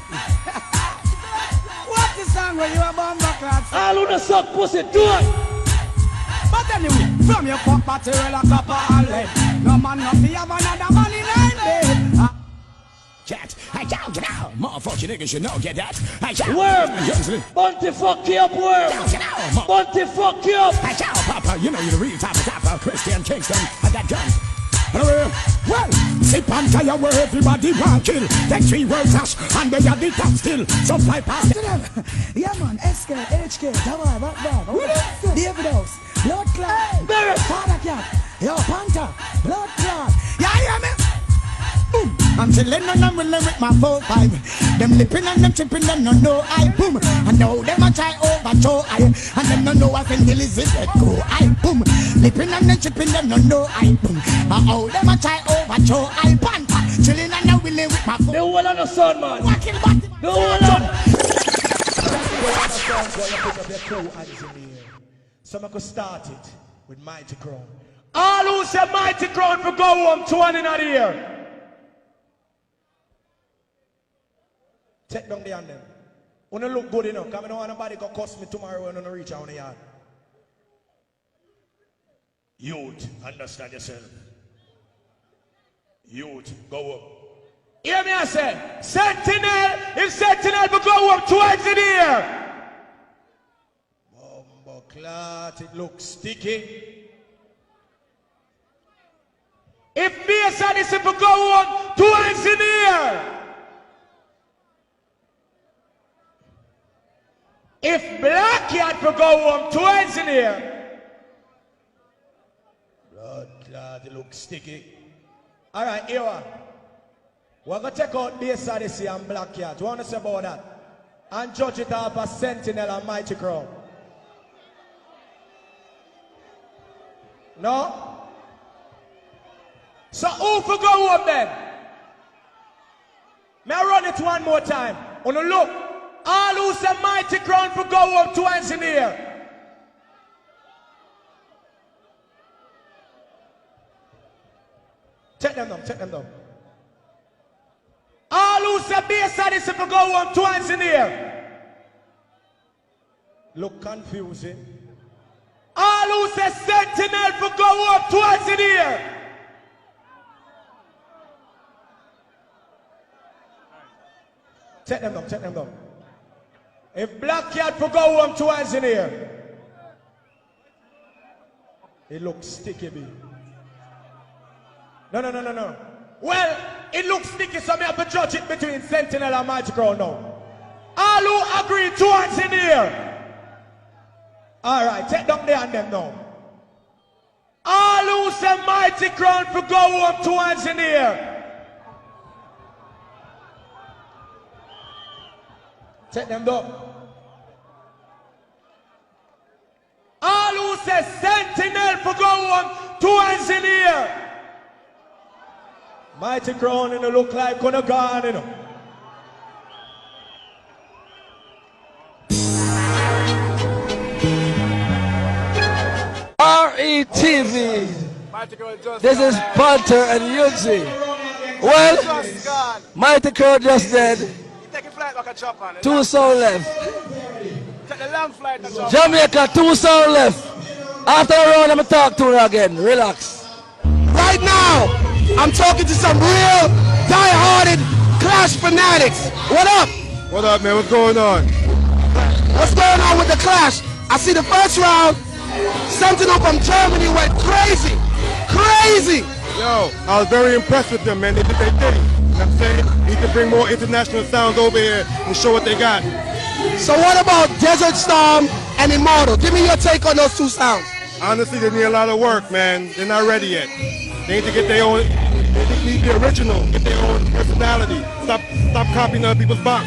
I: What's the song where you are bomber class?
H: All who don't suck pussy, do it.
I: But anyway, from your fuck material a copper and lead. No man not be have another man in bed.
F: Cat, I don't get out. Motherfucking niggas, you know, get that. I shout.
H: Worm. Bunty fuck you up, worm. Bunty fuck you up.
F: I shout, Papa. You know you're the real top of Christian Kingston. I got guns. Well, sip and tire where everybody want kill. Take 3 words hash and they are the top still. So fly past them.
I: Yeah man, SK, HK, Tawai, Back, David House, Blood Clot,
H: Barrett,
I: Father Cat, Yo Panther, Blood Clot. Yeah, yeah man. Boom. I'm chillin' and I'm willin' with my 4-5. Them lippin' and them trippin' them no know I boom. I know them a try overthrow I, and them no know I can deal is it go I boom. Lippin' and them trippin' them no know I boom. I know them a try overthrow I Panther. Chillin' and I'm willin' with my 4-5.
H: The whole on the sun, man. The whole on. So I could start it with Mighty Crown. All who say Mighty Crown for go home 20 in the year. Take down the hand them. When you look good enough, because I don't want nobody to cost me tomorrow when I don't reach out on the yard. Youth, understand yourself.
A: Youth, go up.
H: Hear me, I say, Sentinel, if Sentinel will go up towards the ear.
U: Bumbo clot, it looks sticky.
H: If bass and this will go up towards the ear. If Black Cat will go up towards the ear.
U: Blood clot, it looks sticky. All right, here we are. We're going to check out bass Odyssey and Black Cat. What want to say about that? And judge it off as Sentinel and Mighty Crown. No? So who for go up then? May I run it one more time? On the look. All who say Mighty Crown for go up to engineer. Check them down, check them down. All who say bass Odyssey for go up to engineer. Look confusing. All who say Sentinel for go up to engineer. Check them down, check them down. If Black Cat for go up to engineer. It looks sticky, B. No. Well, it looks sticky, so I have to judge it between Sentinel and Mighty Crown now. All who agree to engineer. Alright, take down there and them now. All who say Mighty Crown for go up to engineer. Take them down. All who say Sentinel for go up to engineer. Mighty Crown in the look like gonna gone, you know.
D: RETV. This is Panther and Yuji. Well, Mighty Crown just dead. 2 sound left. Jamaica, 2 sound left. After a round, I'm gonna talk to her again. Relax.
S: Right now, I'm talking to some real die-hearted Clash fanatics. What up?
E: What up, man? What's going on?
S: What's going on with the Clash? I see the first round, Sentinel from Germany went crazy. Crazy!
E: Yo, I was very impressed with them, man. They did their thing. You know what I'm saying? Need to bring more international sounds over here and show what they got.
S: So what about Desert Storm and Immortal? Give me your take on those 2 sounds.
E: Honestly, they need a lot of work, man. They're not ready yet. They need to get their own, they need the original, get their own personality. Stop copying other people's box.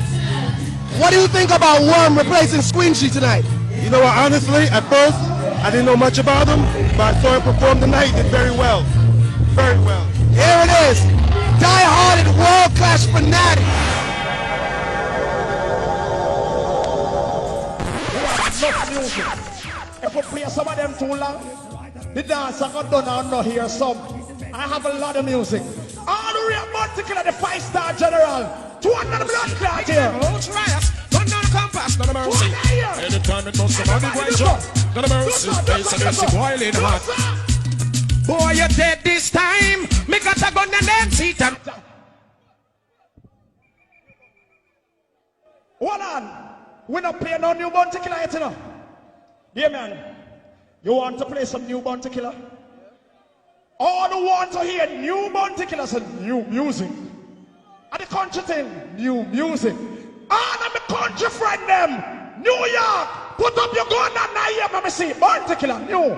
S: What do you think about Worm replacing Squingy tonight?
E: You know what, honestly, at first, I didn't know much about him, but I saw him perform tonight. He did very well. Very well.
S: Here it is. Die-hearted World Clash fanatic.
H: If we play some of them too long, the dancer got done and not hear some. I have a lot of music. All the real particular, the 5-star general. 200 blood clot here.
F: Turn down the compass, not a mercy. Anytime it must somebody right up. Not a mercy. Face and mercy boiling hot. Boy, you're dead this time. Me got a gun and then see them.
H: Hold on. We're not playing no new Bounty Killer yet, you know. Yeah, man. You want to play some new Bounty Killer? All who want to hear new Bounty Killers and new music. And the country thing, new music. All of the country friend them, New York. Put up your gun and now hear me see Bounty Killer, new.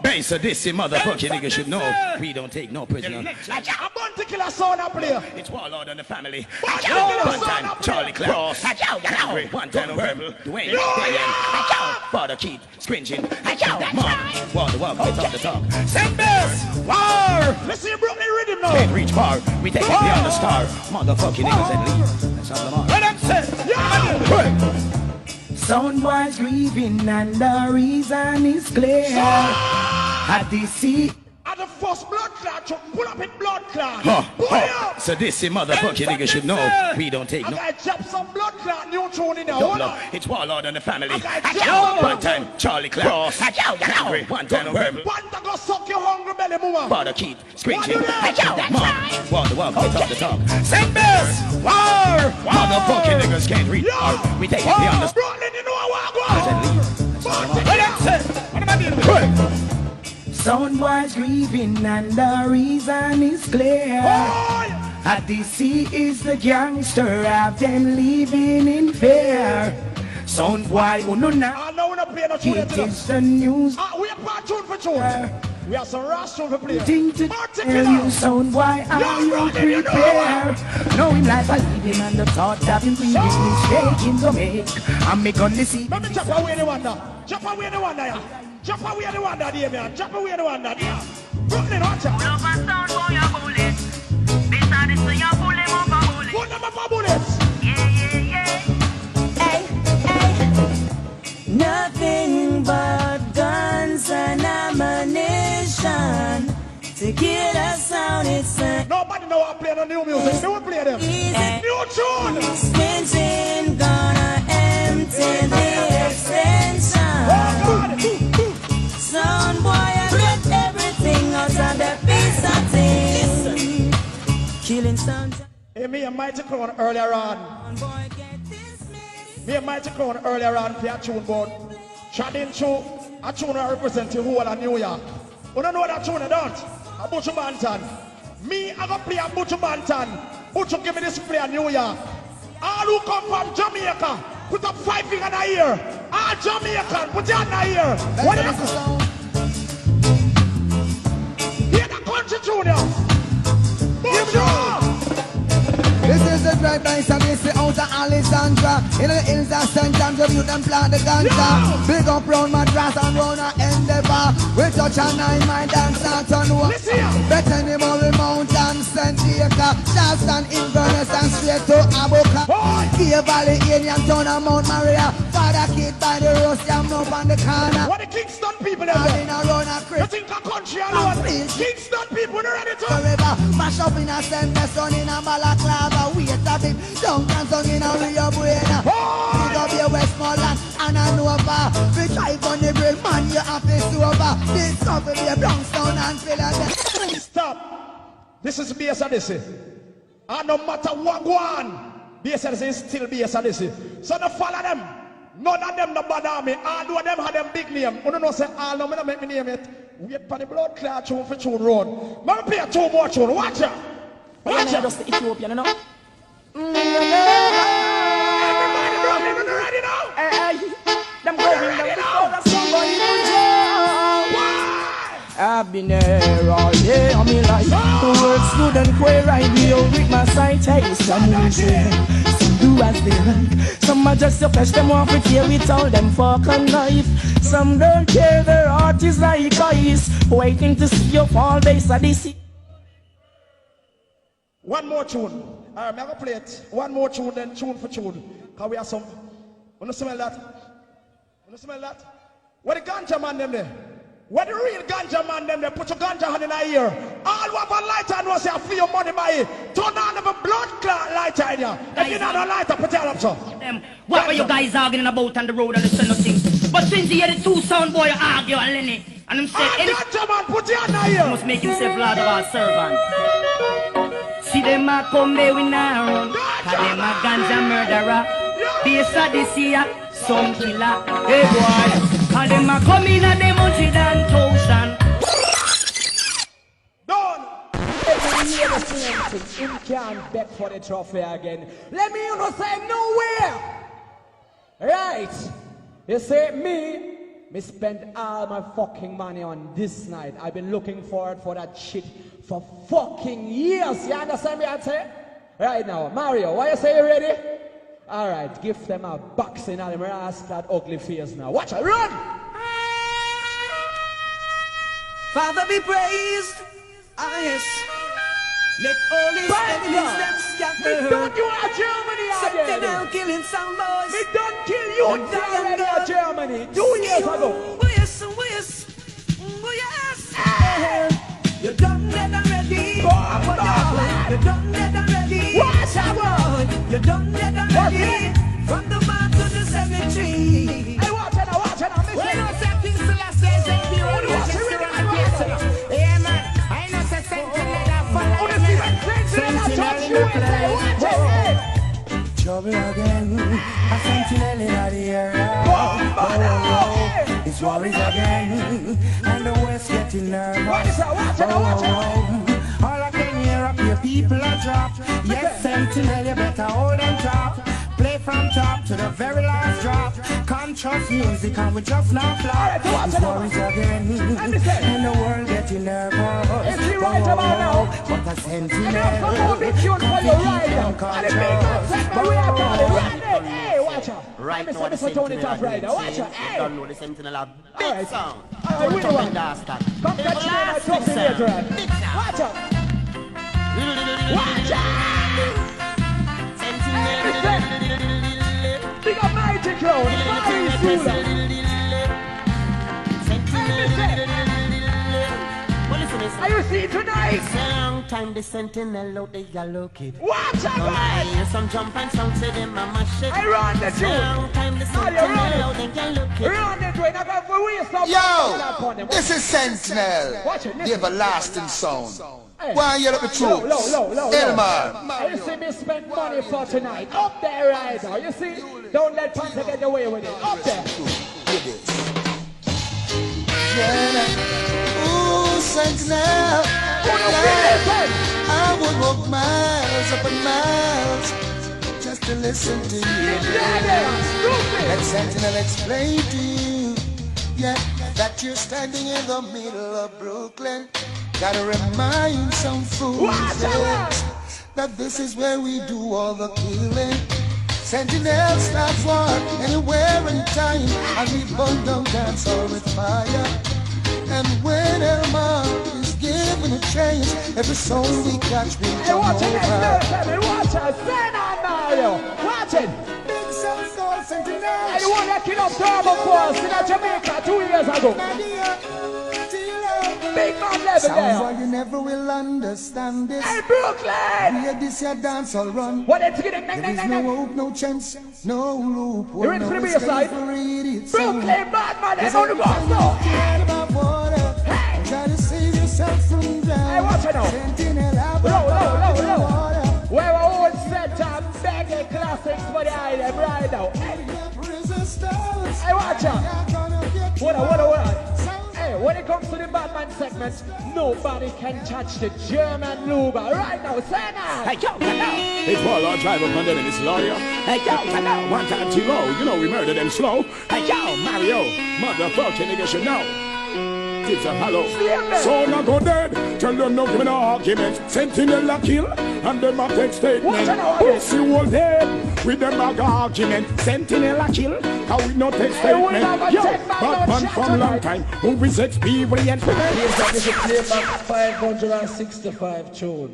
V: Bass of this motherfucking nigga should know. We don't take no prisoner.
H: A Bounty Killer sound up here.
V: It's Warlord and the family. One time, Charlie Claus. One time, Rebel, Dwayne, Daniel. Father Keith, Scringing. Mom, Walter Walk, it's on the top.
H: Sembers, war. Let's see Brooklyn rhythm now.
V: Can't reach far. We take it beyond the star. Motherfucking niggas and leave. That's how them are.
H: Let them say, yeah.
J: Sound boys grieving and the reason is clear. At the sea.
H: At the
A: first blood clot truck. Pull up in blood clot.
V: Pull it up. So this motherfucking nigga should know we don't take no.
A: I got drop some blood clot new tune in there.
V: Double up. It's Warlord and the family. One time Charlie Claus. Hungry. One time no rebel.
A: Panther go suck your hungry belly, mama.
V: Father Keith screeching. Mom. War the walk. Without the talk. Send bells. War. Motherfucking niggas can't read. We take it beyond the.
A: Brooklyn, you know what I
V: What am I dealing with?
O: Sound boys grieving and the reason is clear. Odyssey is the gangster of them living in fear. Sound boy, who know now? It is the news.
A: We are part tune for tune. We have some rash tune for play.
O: Think to tell you, sound boy, are you prepared? Knowing life I live him and the thought of him previous mistake to make. I'm me gonna see.
A: Let me chop away the one there. Chop away the one there. Chop away the one there, man. Chop away the one there. Brooklyn, watch out.
N: Love and sound for your bullets. Beside this, so you pull them up a bullet.
A: Put them up a bullets.
N: Hey.
J: Nothing but guns and ammunition to get us out. It's
A: nobody know how to play the new music. They will play them. New tune.
J: Spinching gonna empty the extension. Sound boy, I get everything out of the piece of thing. Killing sound.
A: Hey, me and Mighty Clown earlier on. Me and Mighty Clown earlier on play a tune board. Trading tune, a tune that represents the whole of New York. You don't know that tune, don't? A Butcher Banton. Me, I go play a Butcher Banton. Butcher give me this play in New York. All who come from Jamaica, put up 5 fingers in a ear. All Jamaican, put your hand in a ear. What is the sound? Hear the country tune now. Butcher!
G: This is the drive by Sabisi out of Alexandra. In the hills of St. John's, you them plant the ganja. Big up round Madras and round a Endeavour. We touch a 9 mile dance out on one. Better than Murray Mountain, St. Acre, Charleston, Inverness and straight to Aboka. Kia Valley, Indian Town and Mount Maria. Father Kid by the roast, jam up on the corner.
A: What the Kingston people are
G: in a run a creek.
A: You think a country alone? Kingston people are ready to
G: river. Mash up in a St. Besson in a Balaclava. Wait a bit, don't song in a Rio Buena. Big up your Westmoreland and a Nova. We drive on the grill, man, you have to sober. This stuff will be a Brownstown and Philadelphia.
A: Stop. This is BS Odyssey. And no matter what go on, BS Odyssey is still BS Odyssey. So don't follow them. None of them no bother me. All of them have them big name. You don't know say all of them make me name it. Wait for the blood clot tune for tune road. Let me play 2 more tune. Watch out. Watch out.
H: Just the Ethiopian, you know.
A: Everybody, bro, ready now?
H: Hey, them going down because of somebody to jail. I've been there all day on me life. The word student queer right here with my sight. Hey, some will say, some do as they like. Some are just to fetch them off with here with all them fork and knife. Some don't care, their heart is like ice, waiting to see you fall. They say this.
A: One more tune. Alright, I'm gonna play it. One more tune, then tune for tune. Cause we have some. Wanna smell that? Wanna smell that? What the ganja man them there? What the real ganja man them there? Put your ganja hand in a ear. All who have a lighter and was say free your money by it. Turn on the blood clot lighter in here. If you not a lighter, put your up, sir.
L: What were you guys arguing about on the road and listen to things? But since you hear the 2 sound boy argue and Lenny, and him say,
A: ganja man, put your hand in here.
L: Must make himself Lord of our servant. See them a come there with now run. Cause them a ganja murderer. Face of this year, some killer. Hey boy. And them a come in and them hunted and thousand.
H: Done. Every year the same thing. Him can't beg for the trophy again. Let me you know say nowhere. Right. You say me spend all my fucking money on this night. I've been looking forward for that shit for fucking years. You understand me? I say? Right now, Mario, why you say you ready? Alright, give them a boxing and them ass that ugly face now. Watch it, run!
O: Father be praised. Ah yes. Let all his enemies them scatter.
H: Me don't you a Germany again.
O: Sentinel killing some boys.
H: Me don't kill you already in Germany 2 years ago.
O: Oh yes, oh yes, oh yes.
H: You
O: You done dead already. Watch out. You done dead already. From the man to the cemetery. Hey, watch it now, watch it now. When I say King Selassie, I say Pure. Yeah, man. I know say Sentinel follow me. Sentinel in the place. Trouble again. A Sentinel in the area. It's worries again. And the West getting nervous. Watch it now, watch it now, watch it now. All I can hear up your people are dropped. Yes, Sentinel, you better hold them top. Play from top to the very last drop. Contrast music and we just not flop. It's worries again. And the world getting nervous. Is he right about now? But a Sentinel. And there's some more big tune for you right now. And the big man segment we are calling right now. Hey, watch out.
M: Right now,
O: the Sentinel Top Rider. Watch out. Hey.
M: Don't know the Sentinel a big sound.
O: Alright, we know what. Come catch me in my truck in later on. Watch out. Watch out. Big up Mighty Crown, Mary Sula. Are you seeing tonight?
M: It's a long time the Sentinel out there yellow kid.
O: Watch out, man!
M: Hear some jump and sound say them a mash it.
O: I run the tune.
M: It's a long time the Sentinel out there yellow kid.
O: Run it, wait, I got for real stuff.
P: Yo, this is Sentinel, the everlasting sound. Why you look the truth? Elmar.
O: You see me spend money for tonight. Up there right now. You see? Don't let Panther get away with it. Up there.
P: Ooh, Sentinel. I would walk miles upon miles just to listen to you. Let Sentinel explain to you, yeah, that you're standing in the middle of Brooklyn. Gotta remind some fools that this is where we do all the killing. Sentinel starts war anywhere, anytime, and we burn down dancehall with fire. And when Elmar is given a chance, every soul we catch will come over.
O: Watch it, stand on Mario. Watch it.
P: Big sound called Sentinel.
O: And the one that killed up Turbo for us in Jamaica 2 years ago. Big man level
P: Sounds
O: there.
P: why you never will understand this.
O: Hey, Brooklyn!
P: Hear this your dance all run.
O: What it's getting?
P: There is no hope, no chance, no loop.
O: You ready for the B-side? Brooklyn, bad man, they're going to go slow.
P: Hey! Try to save yourself from drown.
O: Hey, watch it now.
P: Sentinel,
O: low. Where our own set up begging classics for the island right now. Hey, watch out. What on. Hey, when it comes to the Batman segment, nobody can touch the German Luger. Right now, say now.
F: Hey, yo, it's Warlord Driver condemning this lawyer. Hey, yo, one time too low. You know we murder them slow. Hey, yo, Mario, motherfucking nigga should know. It's a hollow. So now go dead. Tell them no give no argument. Sentinel a kill and them a take statement. Pussy will dead with them a argument. Sentinel a kill how we not take statement. Yo, Batman from long time who is experienced.
O: This is playback 565 tune.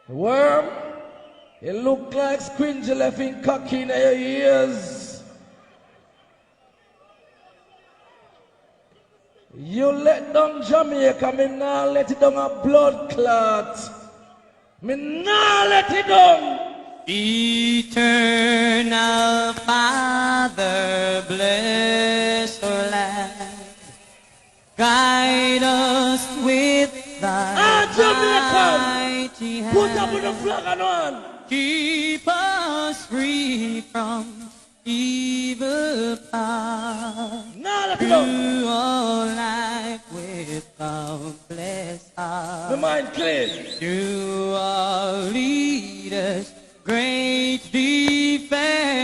O: Worm, it look like Squingy left in cocky in your ears. You let down Jamaica, me nah let it down a blood clot. Me nah let it down.
L: Eternal Father, bless our land. Guide us with thy mighty hand.
O: Put up with the flag and on.
L: Keep us free from evil power. Through all life without blessed heart.
O: The mind clean.
L: You are leaders, great defenders,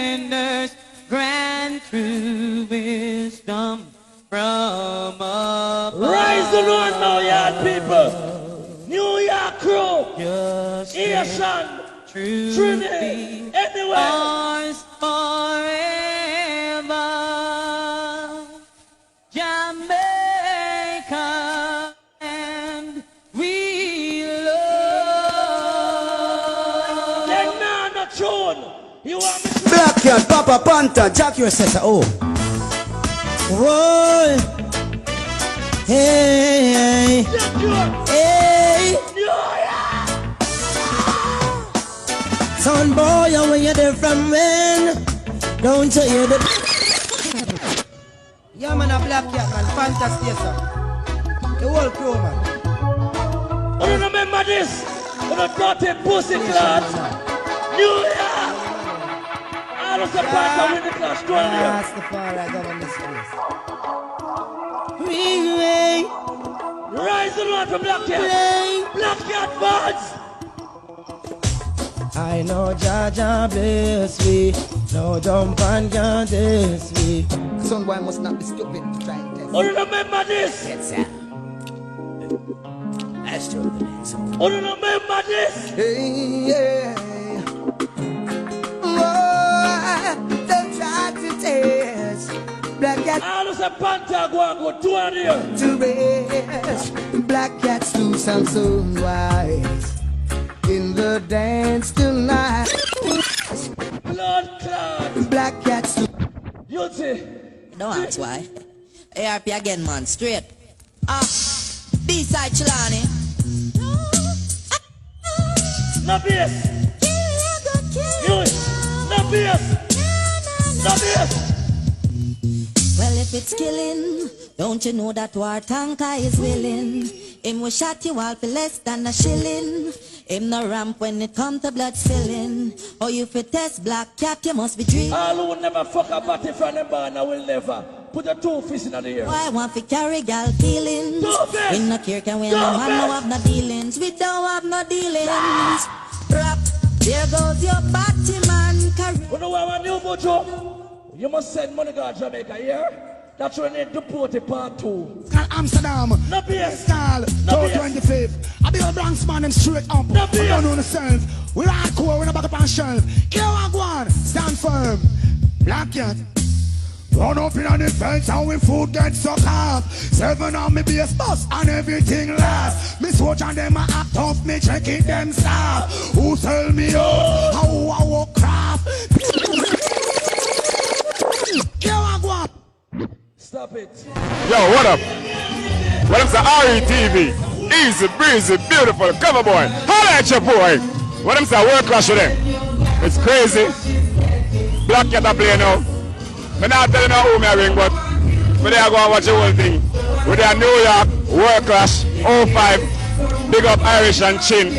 L: grant true wisdom from above.
O: Rise the Lord now, yard people. New York crew. Asian. Trinity. Anywhere.
L: Ours forever. Jamaica, and we love.
O: Then now, no tune. You want me to
Q: Black Cat, Papa Panther, Jack your sister, oh. Roll.
O: Hey, hey. Son boy, where you there from when? Don't you hear the...
G: Yeah, man, a black cat, man. Fantastic, sir. The whole crew, man.
H: You remember this? When I got a pussy class. New York! All of the parts are winning class. Go on here.
G: That's the far I govern this place.
H: Rise the one for Black Cat. Black Cat buds.
O: I know Jaja bless me. No jump and can't test me.
M: Son boy must not be stupid to try and test.
H: You remember this?
O: Yes, sir. That's true.
H: You remember this?
O: Hey, yeah. Oh, don't try to test. Black cat.
H: All of the panther go and go to one here.
O: To rest. Black cats loose and so wise. In the dance tonight.
H: Blood clot.
O: Black cats loose.
H: You see?
Q: Don't ask why. ARP again, man. Straight. B-side Chilani.
H: No bass. No bass. No bass.
Q: Well, if it's killing, don't you know that war tanker is willing? Him will shot you all for less than a shilling. Him no ramp when it come to blood spilling. Or you fit test Black Cat, you must be dreaming.
H: All who never fuck a body from them barn, I will never. Put your 2 fists in the air.
Q: Why want to carry gal feelings? We no care can we no man no have no dealings. We don't have no dealings. Rap, there goes your body man career.
H: You know what I new mojo? You must send money to Jamaica here. That's when they deport part 2.
F: Amsterdam.
H: No BS.
F: Style.
H: No
F: 25th. I be a Bronx man, them straight up.
H: No
F: BS. Don't know yourself. We're hardcore, we're not back up on shelf. Kill one, stand firm. Black Cat. Run up in on the fence and we food get sucked off. 7 on me base bus and everything last. Me switch and them a act off, me check it them staff. Who sell me up? How I walk craft?
H: Stop it.
R: Yo, what up? What up, RETV? Easy, breezy, beautiful, cover boy. Holla at your boy. What up, world clash with them? It's crazy. Black Cat are playing now. I'm not telling you who me ring, but they are going to watch the whole thing. With their New York World Clash 05. Big up Irish and Chin.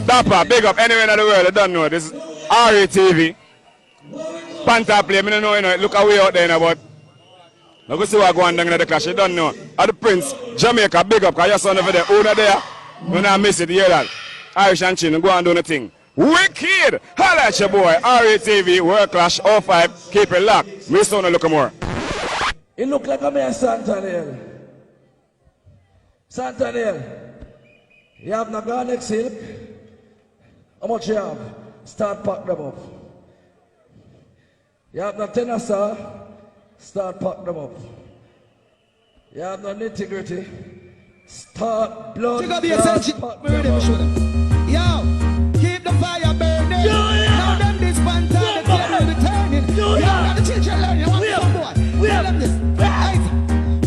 R: Dapper, big up anywhere in the world. I don't know. This is RETV. Panther play. I don't know, it look away out there, but look see what going on in the clash. You don't know. At the Prince, Jamaica, big up, because your son over there, owner there. You not miss it, you hear that? Irish and Chin, go and do the thing. Wicked! Holla at your boy, RETV, World Clash 05. Keep it locked. Me still look more.
H: It look like I'm a Sentinel. Sentinel. You have no garlic silk? How much you have? Start pack them up. You have no tenor, sir? Start pack them up. You have no nitty-gritty? Start blood.
G: Take up the essential. Yo, keep the fire burning. Now them this panther, the kid will be turning. Yo, now the children learn. You want some boy? Tell them this. Right.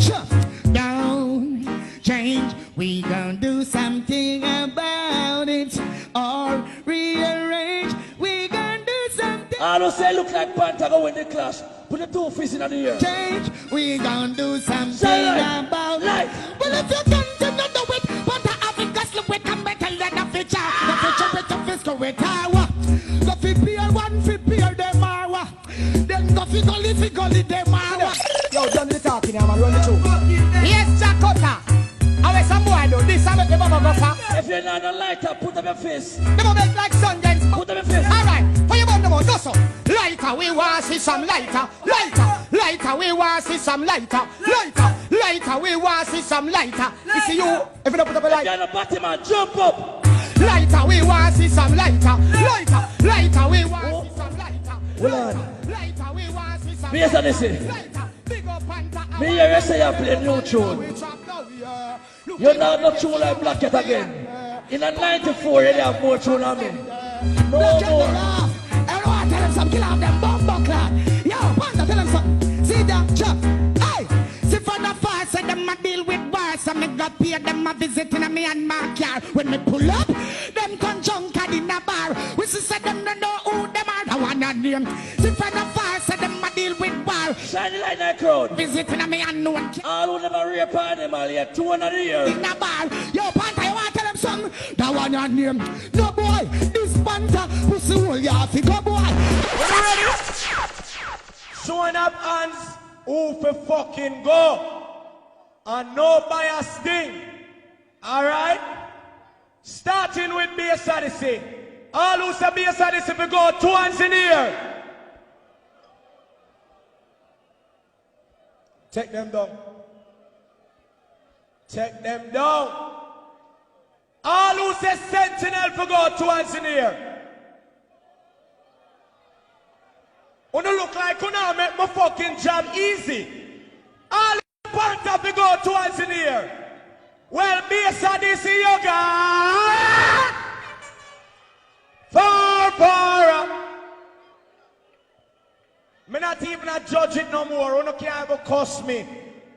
G: Sure.
I: Don't change. We gonna do something about it. Or rearrange. We gonna do something.
H: I don't say look like Panther go in the clash. Put the 2 fists in the air.
I: Change. We gonna do something about it.
G: Well, if you can't do it, Panther Africa slip with come back and let the feature. The feature with the fiscal with Tawa. Go fi peer one, fi peer them awa. Then go fi gully them awa. Yo, done the talking here, man. Run the show. Yes, Chakota. I wear some boy do this. I make the bubble go far.
H: If you're not a lighter, put up your face.
G: The bubble like Sundance.
H: Put up your face.
G: All right. For you bum the more, go so. Lighter, we want see some lighter. Lighter, we want see some lighter. Lighter, we want see some lighter. You see you, if you don't put up a light.
H: You're the bottom man, jump up.
G: Lighter, we want see some lighter. Lighter, we want see some lighter. Lighter, we want see some lighter.
H: Based on this, me hear you say you play new tune. You're not no tune like Black Cat again. In a 94, you have more tune than me. No more.
G: Everyone tell him some kill off them bumbo clan. Yo, Panther, tell him some. See that chop. Hey, see from the far, say them a deal with
F: got paid, them a visiting a me and my car. When me pull up, them conjunct in a bar. We see them no know who them are. I wanna name. If I no fire, say them a deal with bar.
H: Shine the light in that crowd.
F: Visiting a me and no one.
H: All who never rape on them, all yet 200 years.
F: In a bar. Yo, Panther, you want to tell them something? That one your name. No boy, this Panther, pussy hole, you have to go boy.
H: Are you ready? Showing up hands, who for fucking go. And no bias thing. Alright? Starting with Bass Odyssey. All who say Bass Odyssey, we go 2 hands in the air. Take them down. Take them down. All who say Sentinel, we go 2 hands in the air. Wanna look like you now make my fucking job easy. All the Panther we go 2 hands in the air. Well, Bass Odyssey, you got far. Me not even a judge it no more. You can't even cuss me.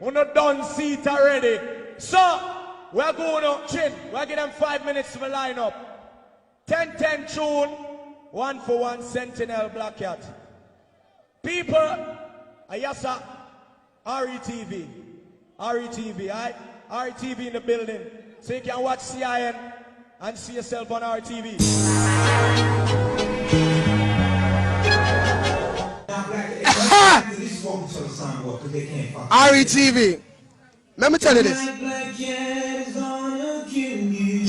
H: You done see it already. So, we're going to chin. We're giving them 5 minutes to line up. 10-10 tune. 1 for 1 Sentinel Black Cat. People, Ayasa, RETV, alright? RETV in the building. So you can watch CIN and see yourself on RETV.
S: RETV. Let me tell you this.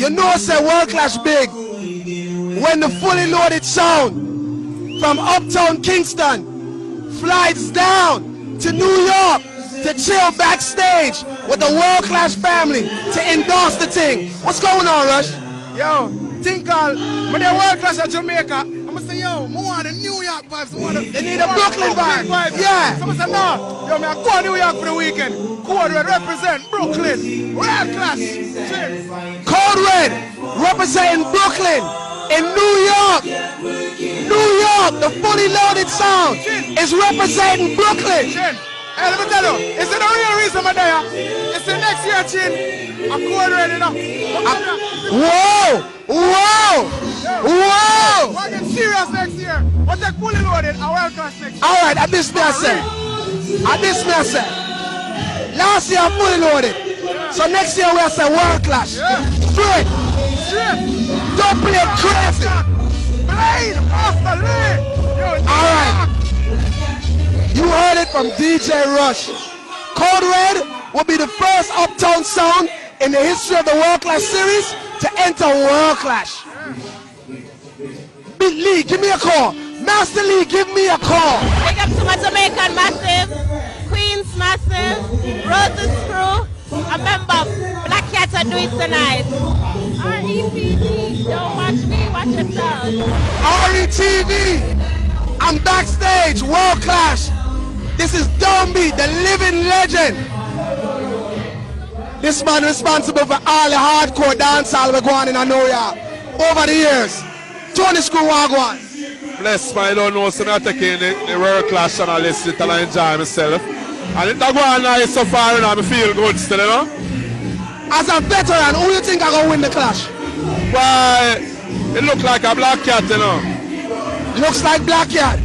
S: You know it's a world class big when the fully loaded sound from uptown Kingston flies down to New York to chill backstage with the world-class family to endorse the thing. What's going on, Rush?
E: Yo, think called, when they're world-class at Jamaica, I'm gonna say, yo, more want the New York vibes.
S: They need a Brooklyn vibe. Yeah.
E: Someone say, no, yo, man, go to New York for the weekend. Code Red represent Brooklyn. World-class.
S: Code Red representing Brooklyn. In New York, the fully loaded sound is representing Brooklyn.
E: Hey, let me tell you, it's the real reason I'm there. It's the next year, Chin. I'm cold ready now.
S: Whoa!
E: We're getting serious next year. We'll take fully loaded and world class next year.
S: All right, at this me I say. Last year, fully loaded. So next year, we'll say world class. Straight. Don't play crazy.
E: Blade, Master Lee.
S: All right. You heard it from DJ Rush. Code Red will be the first uptown sound in the history of the World Class Series to enter World Clash. Big Lee, give me a call. Master Lee, give me a call.
C: Big up to my Jamaican Massive, Queens Massive, Rose's Crew. Remember, Black Cat are doing tonight. RETV, don't watch me, watch yourself.
S: RETV, I'm backstage, World Clash. This is Domby, the living legend. This man responsible for all the hardcore dancehall we're going in New York over the years. Tony Screw Wagwan.
R: Bless my, I don't know, so I'm taking the World Clash and I listen to it and I enjoy myself. And it's not going nice so far, and I feel good still, you know?
S: As a veteran, who do you think are going to win the clash?
R: Well, it looks like a Black Cat, you know?
S: Looks like Black Cat.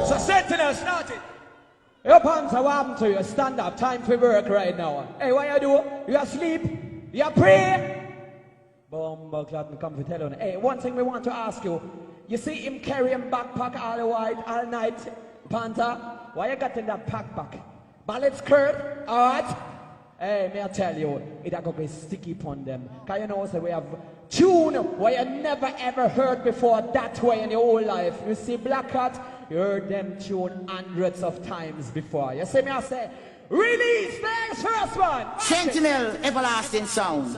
H: So Sentinel started. Your pants are warm to you. Stand up. Time for work right now. Hey, what you do? You asleep? You pray? Bomba glad me come to tell you. Hey, one thing we want to ask you. You see him carrying backpack all night, Panther? Why you got in that backpack? Ballet skirt, alright? Hey, may I tell you, it a go be sticky upon them. Cause you know, so we have tune where you never ever heard before that way in your whole life. You see Black Cat, you heard them tune hundreds of times before. You see me, I say, release next first one!
T: Sentinel, everlasting sound.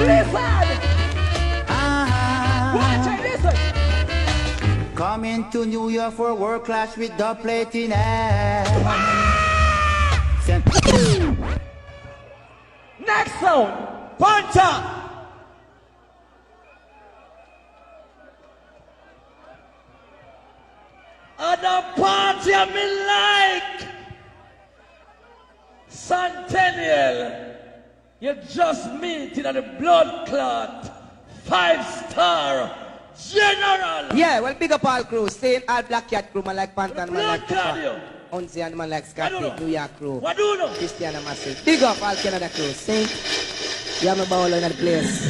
H: Listen! Watch it, listen!
T: Coming to New York for World Clash with the platinum.
H: Next sound, Panther! me like Sentinel. You just meeting at the blood clot 5-star general.
G: Yeah, well, big up all crew. Same all Black Cat crew, man like Panther, man like Papa. Unzi and man like Scotty, New York crew.
H: What do you know?
G: Christiana Massive. Big up all Canada crew. Saint, you have a bowler in the place.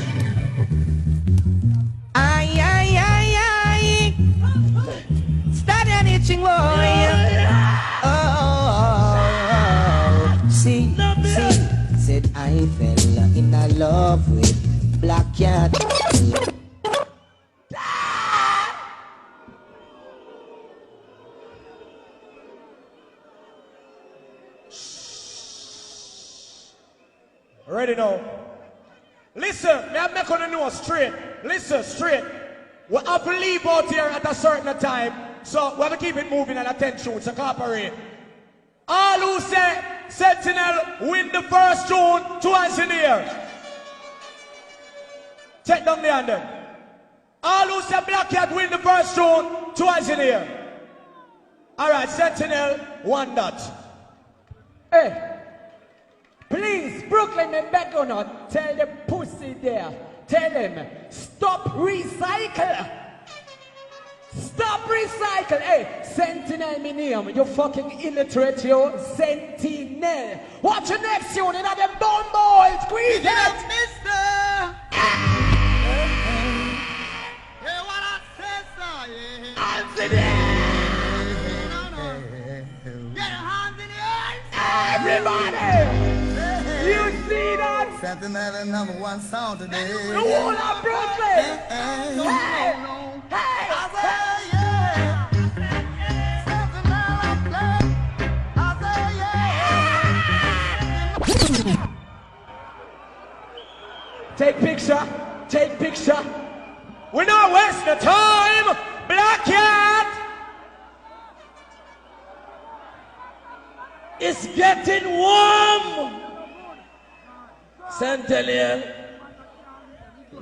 O: Ay, ay, ay, ay. Start anything, boy.
G: Oh, see, said I fell in love with Black Cat.
H: Ready now? Listen, me I make on the know straight. Listen, straight. We have to leave out here at a certain time, so we have to keep it moving and attention to cooperate. All who say Sentinel win the first tune, twice in the air. Take down the hand then. All who say Black Cat win the first tune, twice in the air. Alright, Sentinel, won that. Hey. Please, Brooklyn, me beg you not, tell the pussy there, tell him, stop recycle. Stop recycle. Hey, Sentinel me name, you fucking illiterate, you. Sentinel. Watch your next tune, and them bone boys, squeeze it.
O: Mister.
P: Hey, what I say, sir, yeah.
O: Answer them.
P: Get your hands in the air.
H: Everybody. You see that?
P: Sentinel is #1 sound today.
H: The whole of Brooklyn. Hey, hey, take picture, take picture. We're not wasting the time. Black Cat. It's getting warm. Sentinel,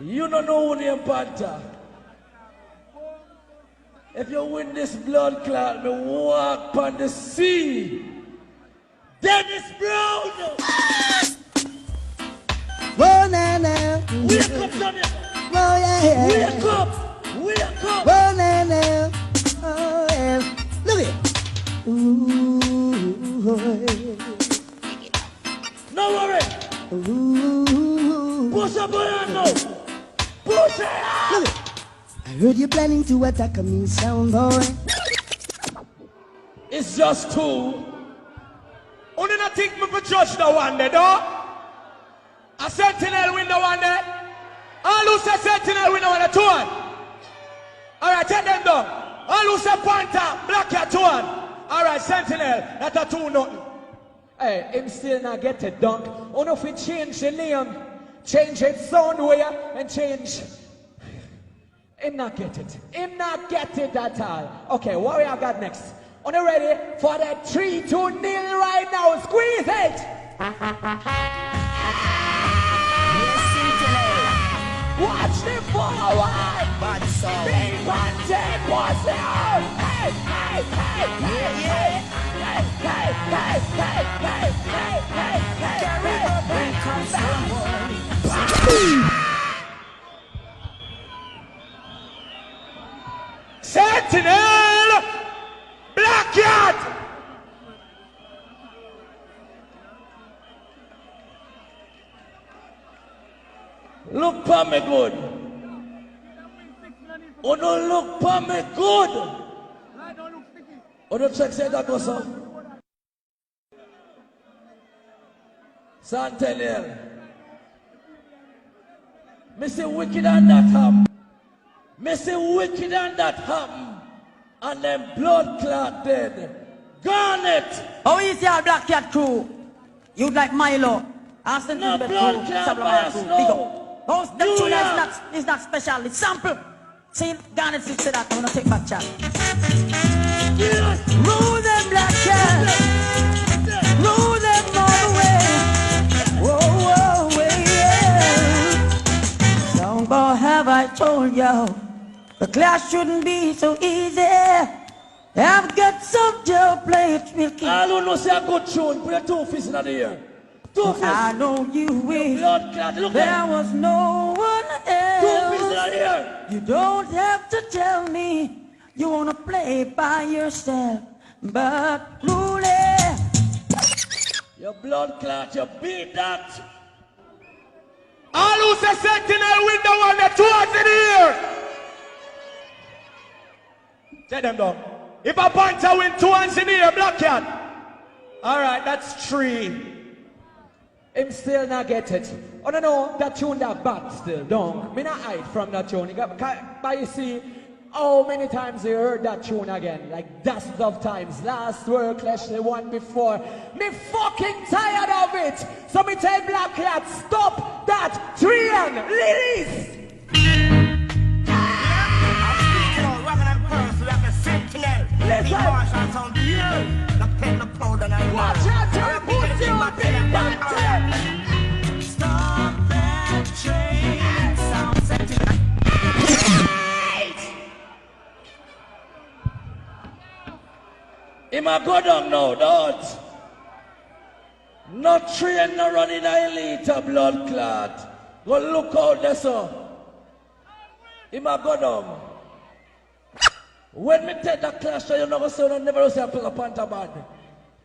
H: you don't know who name Panther. If you win this blood clot, me walk on the sea. Dennis Brown!
G: Whoa, na, na.
H: Wake up, Sonia!
G: Whoa, yeah.
H: Wake up! Wake up!
G: Whoa, na, na. Oh, yeah. Look it. Ooh,
H: no worry.
G: Ooh.
H: Push up on hand now. Push it up.
G: Look it. I heard you're planning to attack me, sound boy.
H: It's just two. Only not think me for judge the one there, though. A Sentinel win the one there. All who say Sentinel win the one there, 2-1. Alright, take them down. All who say Panther, Black Cat 2-1. Alright, Sentinel, that's a 2-0. Hey, him still not get it, dunk. Oh no, if we change the name, change it sound way, and change. Him not get it. Him not get it at all. Okay, what we have got next? Are you ready for the 3-2 nil right now? Squeeze it! Watch the forward!
O: Bad sound.
H: Big content was out! Hey, hey, hey, hey, hey! Hey, hey, hey, hey, hey, hey, hey, hey, Sentinel! Black Cat! Look for me good. Oh no, look for me good. Oh, don't check say that goes on. Sentinel. Me say wicked and that happen. Me say wicked and that happen. And then blood clot dead. Gone it.
B: How is your Black Cat crew? You like Milo? Aston
H: No blood clot bias, no.
B: Those the tune is not special, it's sample. See, Garnet said that, I'm gonna take back chat.
H: Yes.
B: Rule them Black Cat. Rule them all the way. Whoa, whoa, way, yeah. Long boy, have I told you, the class shouldn't be so easy. Have got some Joe play it real key.
H: All who know say a good tune, put your 2 fists in the air. 2 fists.
B: I know you wish
H: Blood clot, look
B: there
H: at
B: was no one
H: 2
B: else.
H: fists in the air.
B: You don't have to tell me you wanna play by yourself, but truly,
H: your blood clot, you beat that.
A: All who say Sentinel win the one that towards in here. Tell them down. If a Panther win 2 hands in here, Black Cat.
H: Alright, that's 3. Him still not get it. Oh no, that tune that bad still, don't. Me not hide from that tune. But you see, how many times you heard that tune again? Like dozens of times. Last World Clash, the one before. Me fucking tired of it. So me tell Black Cat, stop that train, ladies.
V: Sentinel,
H: listen.
V: Watch out,
H: your pussy on big bad.
V: Stop that train, sound Sentinel.
H: Him a go down now, don't. No train, no running a elite, a blood clot. Go look out there, so. Him a go down. When me take that clash, you never say, you never say I pick up Panther bad.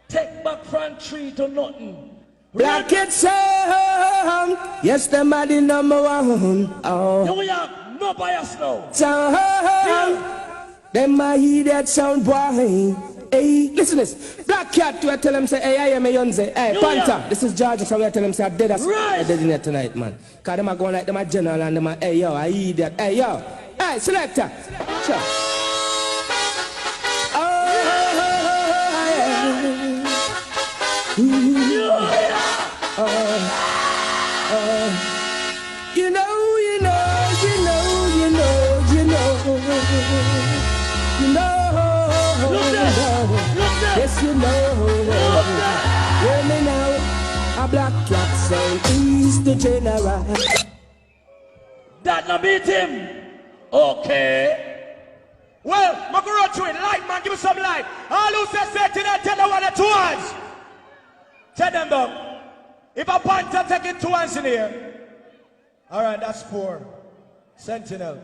H: Take back from 3 to nothing.
S: Black it sound, yes, the mighty number 1. Oh.
H: New York, no bias now.
S: Sound, them my hear that sound boy. Hey, listen this. Black Cat, do I tell him say, hey, I am a Yonze. Hey, Panther, this is George, so I tell him say, I'm dead as dead in here tonight, man. Cause them are going like them a general and them a, hey, yo, I hear that. Hey, yo. Hey, selector. Sure. Yes, you know. Hear me now. A Black Cat say he's the general.
H: That no beat him. Okay.
A: Well, Makuro to it. Light, man, give me some light. All who say Sentinel, tell them what the 2 hands. Tell them down. If a Panther taking 2 hands in here. Alright, that's 4. Sentinel.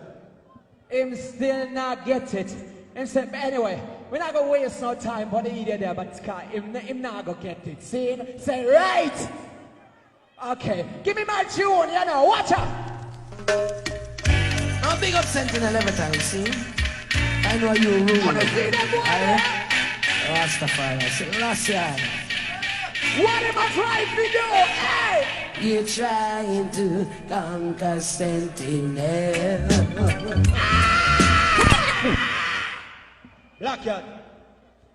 H: Him still not get it. Him say, but anyway, we're not gonna waste no time for the idiot there, but him not gonna get it. See? Say right. Okay, give me my tune, you know, watch out.
G: I'll big up Sentinel every time, see? I know you rule.
H: Wanna see that boy?
G: Rastafari, say last year.
H: What am I trying to do? Hey!
G: You're trying to conquer Sentinel.
H: Black Cat,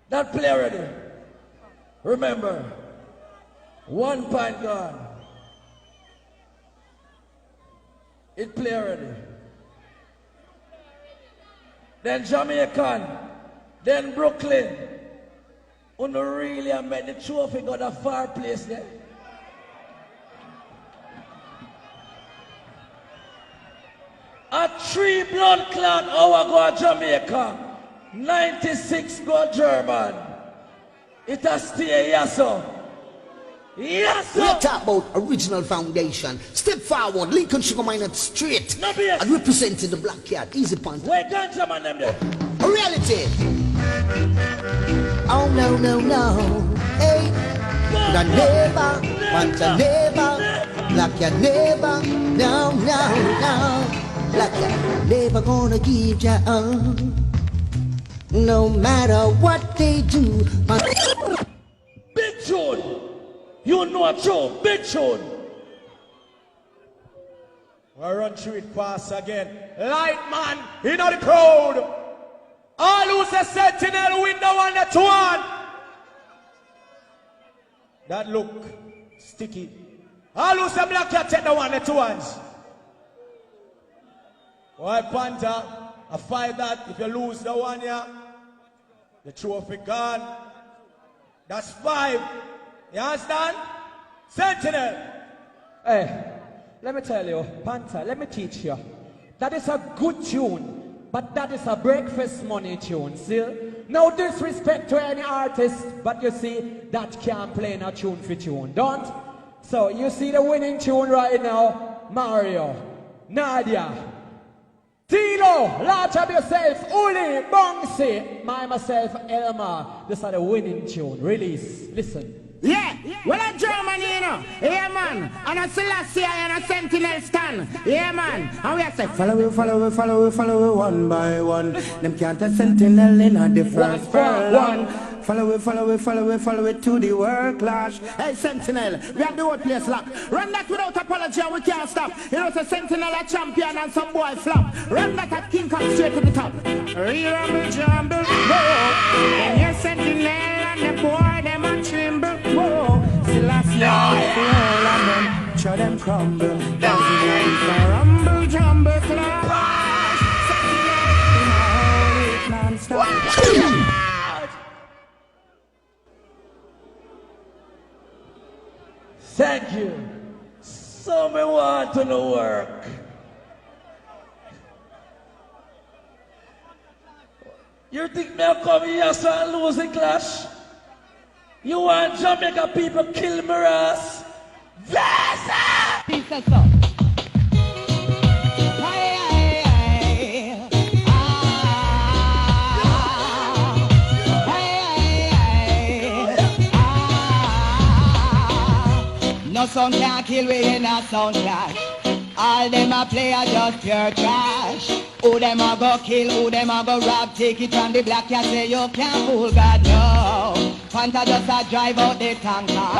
H: that play already. Remember, 1 point gone. It play already. Then Jamaican, then Brooklyn. Uno really made the trophy got a far place there. A 3 blood clot hour go Jamaica. 96 go German. It has stay yasso. Yasso.
M: We talk about original foundation. Step forward, Lincoln Sugar Miner straight.
H: No BS.
M: And representing the Black Cat. Easy point.
H: Where ganja man them there?
M: A reality. Oh no, no, no. Hey. I never want to never. Black Cat never. No, no, no. Black Cat never gonna give ya up. No matter what they do.
H: Big tune. You know a tune. Big tune.
A: I run through it fast again. Light man, in the crowd. All who say Sentinel win the one that 1. That look sticky. All who say Black Cat take the one that 2 hands. Why Panther? I fight that. If you lose the one here, the trophy gone. That's 5. You understand? Sentinel.
H: Hey, let me tell you, Panther, let me teach you. That is a good tune, but that is a breakfast money tune, see? No disrespect to any artist, but you see, that can't play in a tune for tune, don't? So you see the winning tune right now, Mario, Nadia, Tilo, large up yourself, Uli, Bongsi, myself, Elmar. These are the winning tune. Release. Listen.
I: Yeah, well, I'm Germany, you know. Yeah, man. And a Selassie and a Sentinel stand. Yeah, man. And we are say, follow we, one by one. Them can't a Sentinel in a different one. Follow it to the work clash. Hey, Sentinel, we have the whole place locked. Run that without apology and we can't stop. You know, it's a Sentinel a champion and some boy flop. Run that at King come straight to the top. Rumble, jumble, whoa. And your Sentinel and the boy, them a tremble, whoa. Selassie, all of them, show them crumble. Rumble, jumble, clash. Sentinel, in a non-stop.
B: Thank you. So me want to no work. You think me come here so I lose the clash? You want Jamaica people kill me ass? Vasa!
L: Peace and stuff. No song can kill we in a sound clash. All them a play are just pure trash. Who them a go kill, who them a go rob. Take it from the black cat, say you can't fool God, no. Fanta just a drive out the tanker.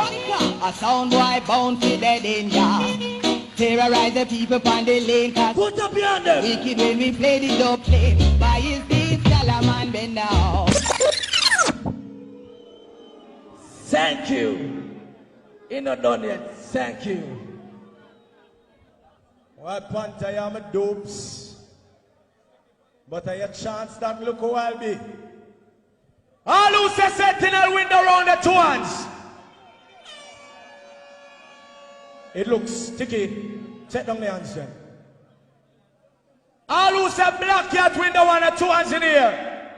L: A sound boy bound to dead in ya. Terrorize the people on the lane. Put up your hand. Wicked when we play the dope play. By his beats, Salaman bend now.
B: Thank you. You're not done yet. Thank you.
K: Well, Panther, I'm a dopes. But I have a chance that look who I'll be.
A: All who say Sentinel win the round of two hands.
K: It looks sticky. Take down the hands then.
A: All who say Black Cat win the one of two hands in here.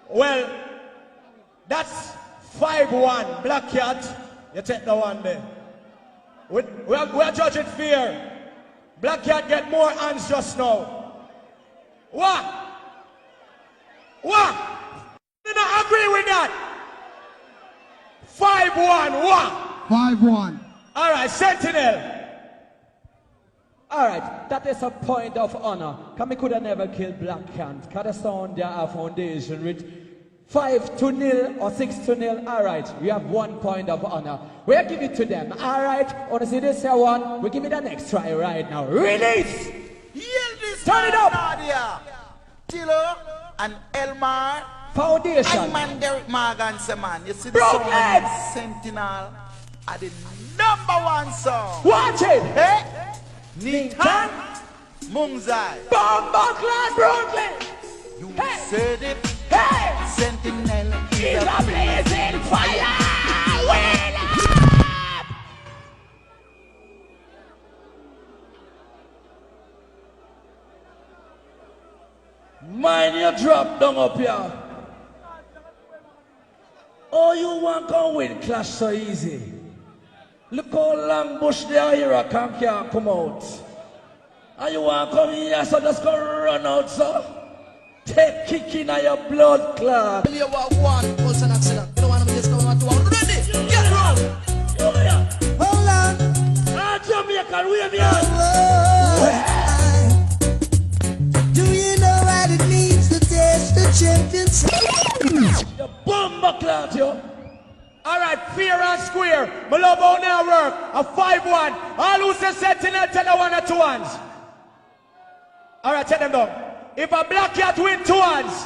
A: Well, that's 5-1. Black Cat, you take the one there. We're judging fair. Black Cat get more hands just now. What? What? Do not agree with that? 5-1. What?
I: 5-1.
A: All right, Sentinel.
H: All right, that is a point of honor. Because we could have never killed Black Cat. Because the sound there a foundation with 5-0 or 6-0. All right, we have 1 point of honor. We'll give it to them. All right, want to see this here one? We'll give it the next try right now. Release! Turn it up!
V: Nadia, Tilo, and Elmar.
H: Foundation.
V: And man Derek Morgan, say man. You see the
H: Brooklyn.
V: song of Sentinel are the #1 song.
H: Watch it!
V: Hey? Nintan Mungzai.
H: Bomboclan Brooklyn!
V: You
H: hey.
V: said it.
H: Hey!
V: Sentinel
H: is a blazing fire! Well up!
B: Mind you drop down up here. Oh, you want to win clash so easy. Look how long bush there here can't come out. And you want to come here so just go run out so. Take kicking on your blood clot.
V: You want one person accident. You don't want to just come out to one. Ready? Get round.
B: Hold on. Ah, Jamaican, wave your
O: Do you know what it means to taste the championship?
B: You bomber clot, yo.
A: All right, fair and square. My love on now work. A 5-1. All who say Sentinel tell the one or two hands. All right, take them down. If a Black Cat win two hands,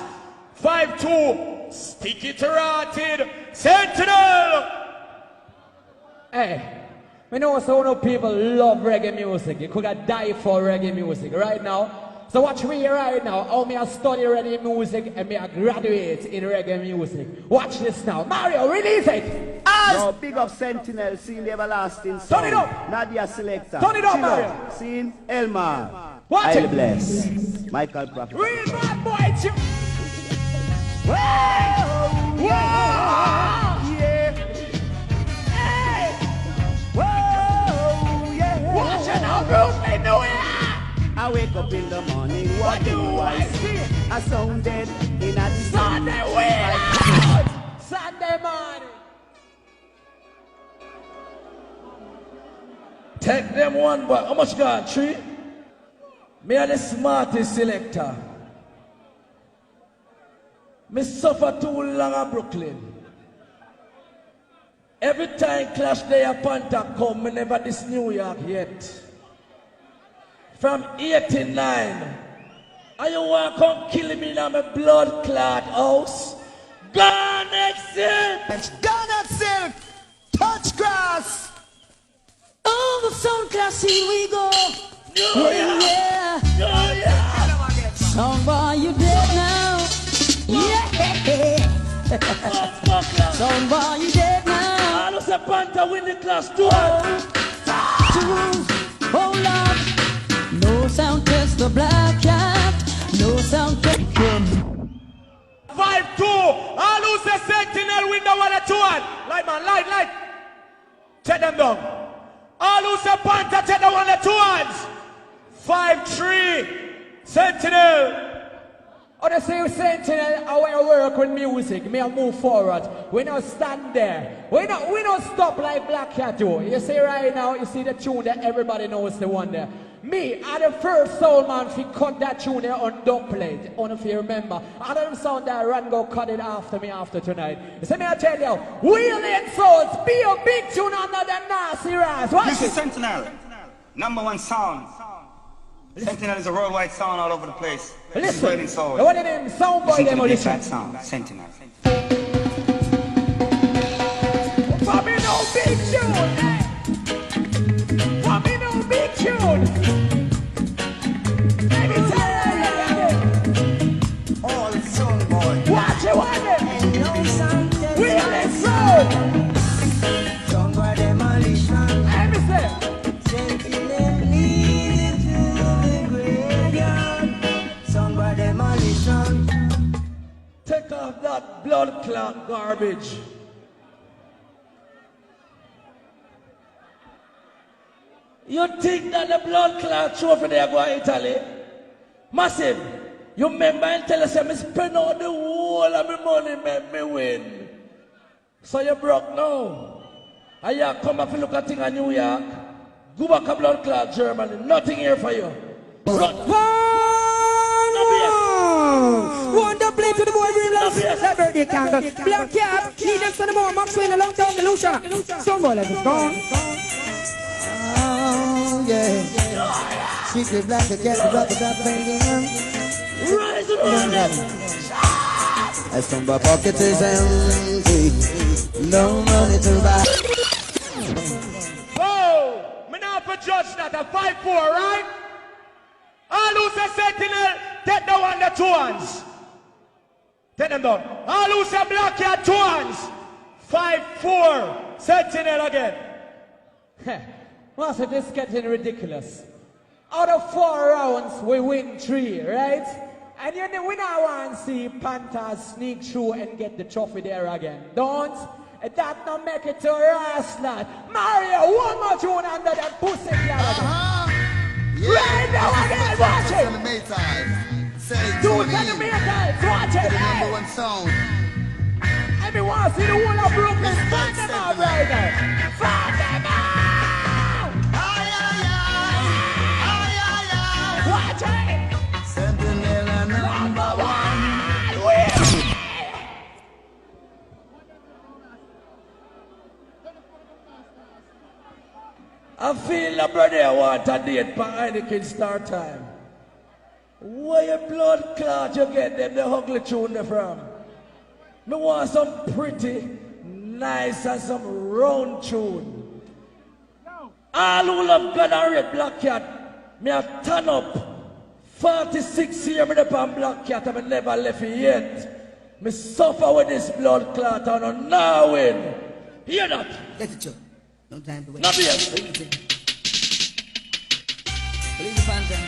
A: 5-2, stick it rotted, Sentinel!
H: Hey, we know so many people love reggae music. You could have died for reggae music right now. So watch me right now, how me I study reggae music and me I graduate in reggae music. Watch this now. Mario, release it!
V: Yo, big up Sentinel, seen the everlasting song.
H: Turn it up!
V: Nadia Selector.
H: Turn it up,
V: Tilo,
H: Mario!
V: seen Elmar.
H: Watch
V: I'll
H: it!
V: bless. Michael Prophet.
H: Real bad boy, Whoa, yeah. Hey. Whoa, yeah. Watching out, Brooklyn, New York. I wake up in the morning, what do I see? A sounded in a Sunday way. Sunday morning.
B: Take them one, but how much gone? 3? Me are the smartest selector. Me suffer too long at Brooklyn. Every time Clash Day a Panther come, me never this New York yet. From 89, and you want to come kill me in my blood clot house? Garnet Silk!
I: Garnet Silk! Touch grass!
Q: Oh, the sound class, here we go.
B: Oh, yeah. Oh,
Q: yeah. Sound boy, you dead now. Yeah. Sound boy, you dead now.
B: All of the Panther win the class 2.
Q: Hold on. No sound test the black cat. No sound test.
A: 5-2. All who's the Sentinel win the 1-2. Light, man, light. Take them down. All who's the Panther take the 1-2. 5-3. Sentinel.
H: Odyssey, Sentinel, I want to work with music. Me move forward. We don't stand there. We don't stop like Black Cat do. You see right now, you see the tune that everybody knows the one there. Me, I'm the first soul man to cut that tune there on dub plate. I don't know if you remember. I don't sound that run go cut it after me after tonight. You see me, I tell you, Wheeling Souls, be a big tune under the nasty ras. Watch
V: This
H: it.
V: is Sentinel, #1 sound. Sentinel is a worldwide sound all over the place.
H: Listen,
V: soul.
H: what the name? Soundboy Demolition.
V: That sound, Sentinel.
H: For me no big tune, eh? For me no big tune. Let me tell you.
I: All soundboy.
H: Watch it, watch it. Wheeling Soul.
I: Soundboy Demolition.
H: Let me say.
I: Sentinel lead to the graveyard. Soundboy Demolition.
B: Take off that blood clot garbage. You think that the blood clot trophy there go to Italy? Massive, you remember and tell us I spend all the whole of my money make me win. So you broke now. And you come up and look at things in New York. Go back to blood clot Germany. Nothing here for you. Run.
H: Wonder play to the boy real that birthday candle. Black Cat, need them some more. Max Wayne, a long time, illusion. Soundboy, let us go.
I: Oh, yeah. Secret black to get the rubber stop banging.
B: Rise and run.
I: As some pocket is empty. No money to buy.
A: Oh, me now for judge that a 5-4, right? All who's a Sentinel, take the 1-2. Take them down. All who's a Black Cat 2. 5-4. Sentinel again.
H: Master, this is getting ridiculous. Out of 4 rounds, we win 3, right? And you know, we now want to see Panthers sneak through and get the trophy there again. Don't? That not make it to Raslat. Mario, one more tune under that pussy again.
I: Yeah.
H: Right now again, watch it. Do it on the Maytides, watch it.
I: The #1 sound.
H: Everyone see the whole of Brooklyn, find them out right now. Find them out. Watch it.
I: Sentinel #1.
B: I feel the brother I want a date for Heineken start time. Where your blood clot you get them the ugly tune they from? Me want some pretty, nice and some round tune. All who love God and red Black Cat, me have turn up. 46 years me upon Black Cat and me never left it yet. Me suffer with this blood clot and I now win. Hear that?
I: Let it show. No time to wait.
B: Not yet.
I: Believe the phantom.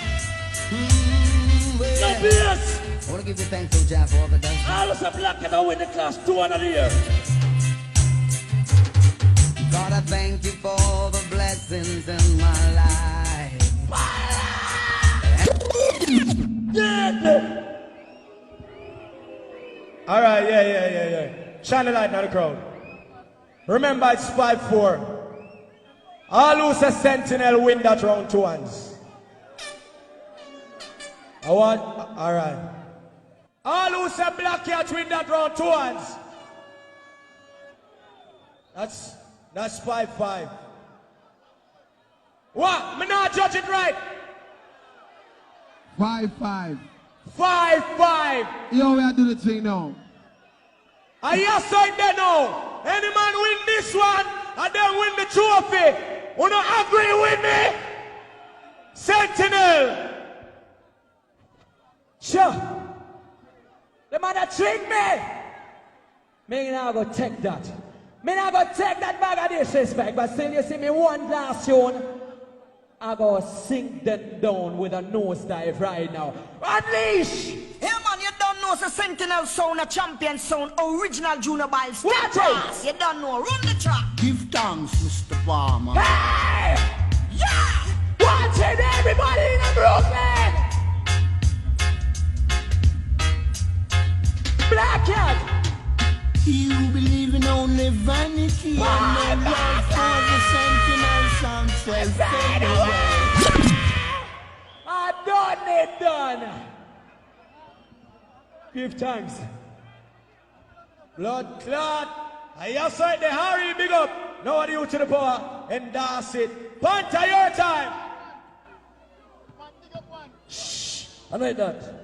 B: Not yet.
G: I want to give you thanks to Jah for all the dance.
B: All of us black and I win the class 200 year.
G: God, I thank you for all the blessings in my life.
K: All right, yeah. Shine the light now, the crowd. Remember, it's 5-4. All who say Sentinel win that round 2 hands. All right. All who say Black Cat win that round 2 hands. That's 5-5. What? Me not judge it right.
D: 5-5.
K: 5-5.
D: Yo, we are do the thing now.
K: I hear something there now. Any man win this one, and then win the trophy. You not agree with me? Sentinel.
H: Sure. The man that tricked me. Me now go take that. Me now go take that bag of disrespect. But still you see me one last tune. I go sink them down with a nosedive right now. Unleash!
L: Hey man, you don't know the Sentinel sound, a champion sound, original junior by
H: Watch it!
L: You don't know, run the track.
F: Give thanks, Mr. Farmer.
H: Hey! Yeah! Watch it, everybody in Brooklyn! Black Cat!
F: You believe in only vanity and no love for the Sentinel sound says fade away.
H: I done it done!
K: Give thanks. Blood clot. I hear something there. Hurry, big up. Now what you to the power. Endorse it. Panther, your time.
B: Shh. I know that.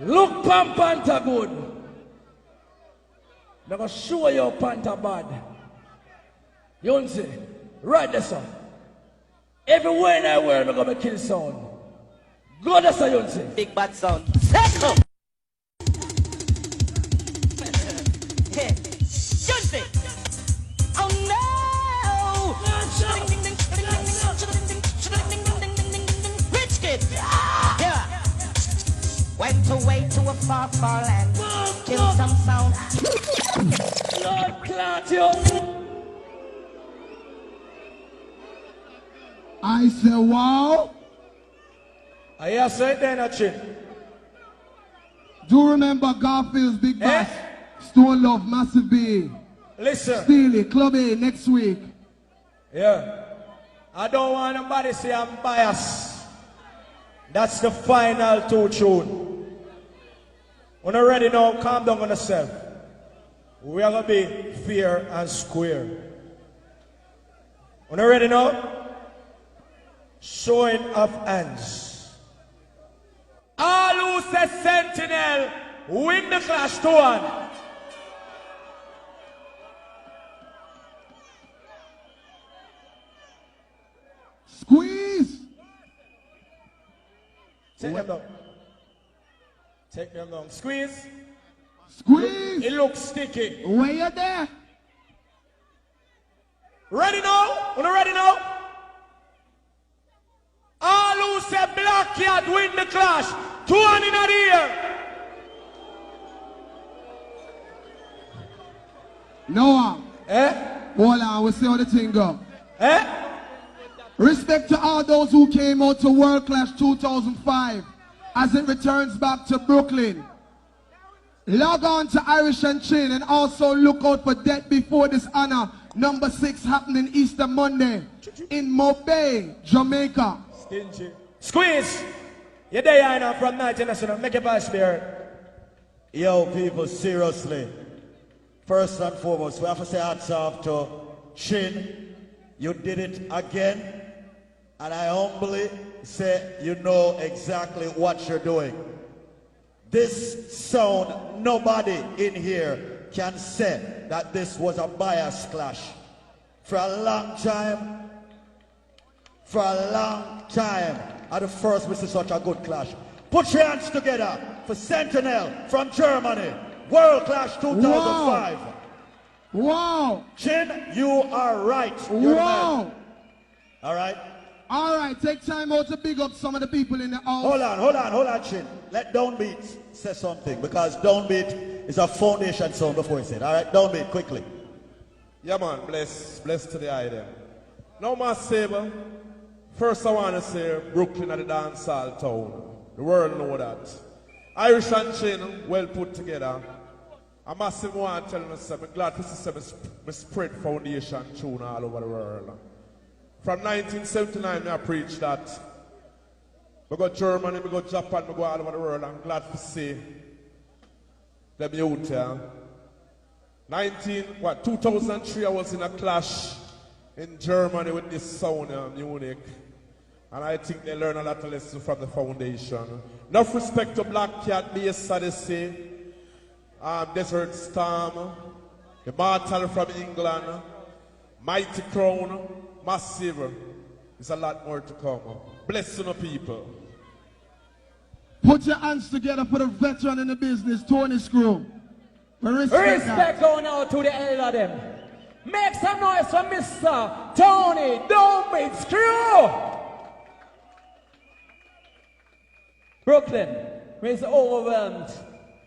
B: Look, Panther good. I'm going to show you Panther bad. You see? Right there, son. Everywhere in the world, I'm going to kill sound. Go there, son, you see?
L: Big bad sound. Let's go. Junsi. Oh no! Rich kid. Yeah. Went away to a far, far land. Kill some sound.
B: Lord, clot you.
D: I say, wow.
K: I hear something there, Chin.
D: Do remember Garfield's Big Bass, Stone Love, Massive B.
K: Listen.
D: Steely, Club A next week.
K: Yeah. I don't want nobody to say I'm biased. That's the final 2 tune. When you're ready now, calm down on yourself. We are going to be fair and square. When you're ready now, showing of hands. All who say Sentinel win the clash 2-1.
D: Squeeze.
K: Take them down. Take them down. Squeeze.
D: Squeeze.
K: It looks sticky.
D: Where you there?
K: Ready now? When you ready now? All who say Black Cat win the clash. 2-1 in the air.
D: Noah.
K: Eh?
D: Hold on, we'll see how the thing go.
K: Eh?
D: Respect to all those who came out to World Clash 2005 as it returns back to Brooklyn. Log on to Irish and Chin and also look out for Death Before Dishonor number 6 happening Easter Monday in Mobay, Jamaica.
K: Stingy. Squeeze. You're there now from Night International. Make it by spirit.
U: Yo, people, seriously. First and foremost, we have to say hats off to Chin. You did it again. And I humbly say you know exactly what you're doing. This sound, nobody in here can say that this was a bias clash. For a long time, are the first we see such a good clash. Put your hands together for Sentinel from Germany. World Clash 2005.
D: Wow.
U: Chin, you are right. You're
D: Wow.
U: All right.
D: All right, take time out to big up some of the people in the house.
U: Hold on, Chin. Let Downbeat say something, because Downbeat is a foundation song before he said. All right, Downbeat, quickly.
A: Yeah, man, bless to the eye there. Now, massive, first I want to say Brooklyn at the dancehall town. The world know that. Irish and Chin, well put together. I massive want to tell myself, I'm glad to see my spread foundation tune all over the world. From 1979, I preached that. We go Germany, we go Japan, we go all over the world. I'm glad to see them youth here. 2003, I was in a clash in Germany with this sound, Munich. And I think they learn a lot of lessons from the foundation. Enough respect to Black Cat, Bass Odyssey, Desert Storm, Immortal from England, Mighty Crown, Massive. There's a lot more to come. Bless you, people.
D: Put your hands together for the veteran in the business, Tony Screw.
H: Respect going out to the elder them. Make some noise for Mr. Tony Downbeat Screw. Brooklyn is overwhelmed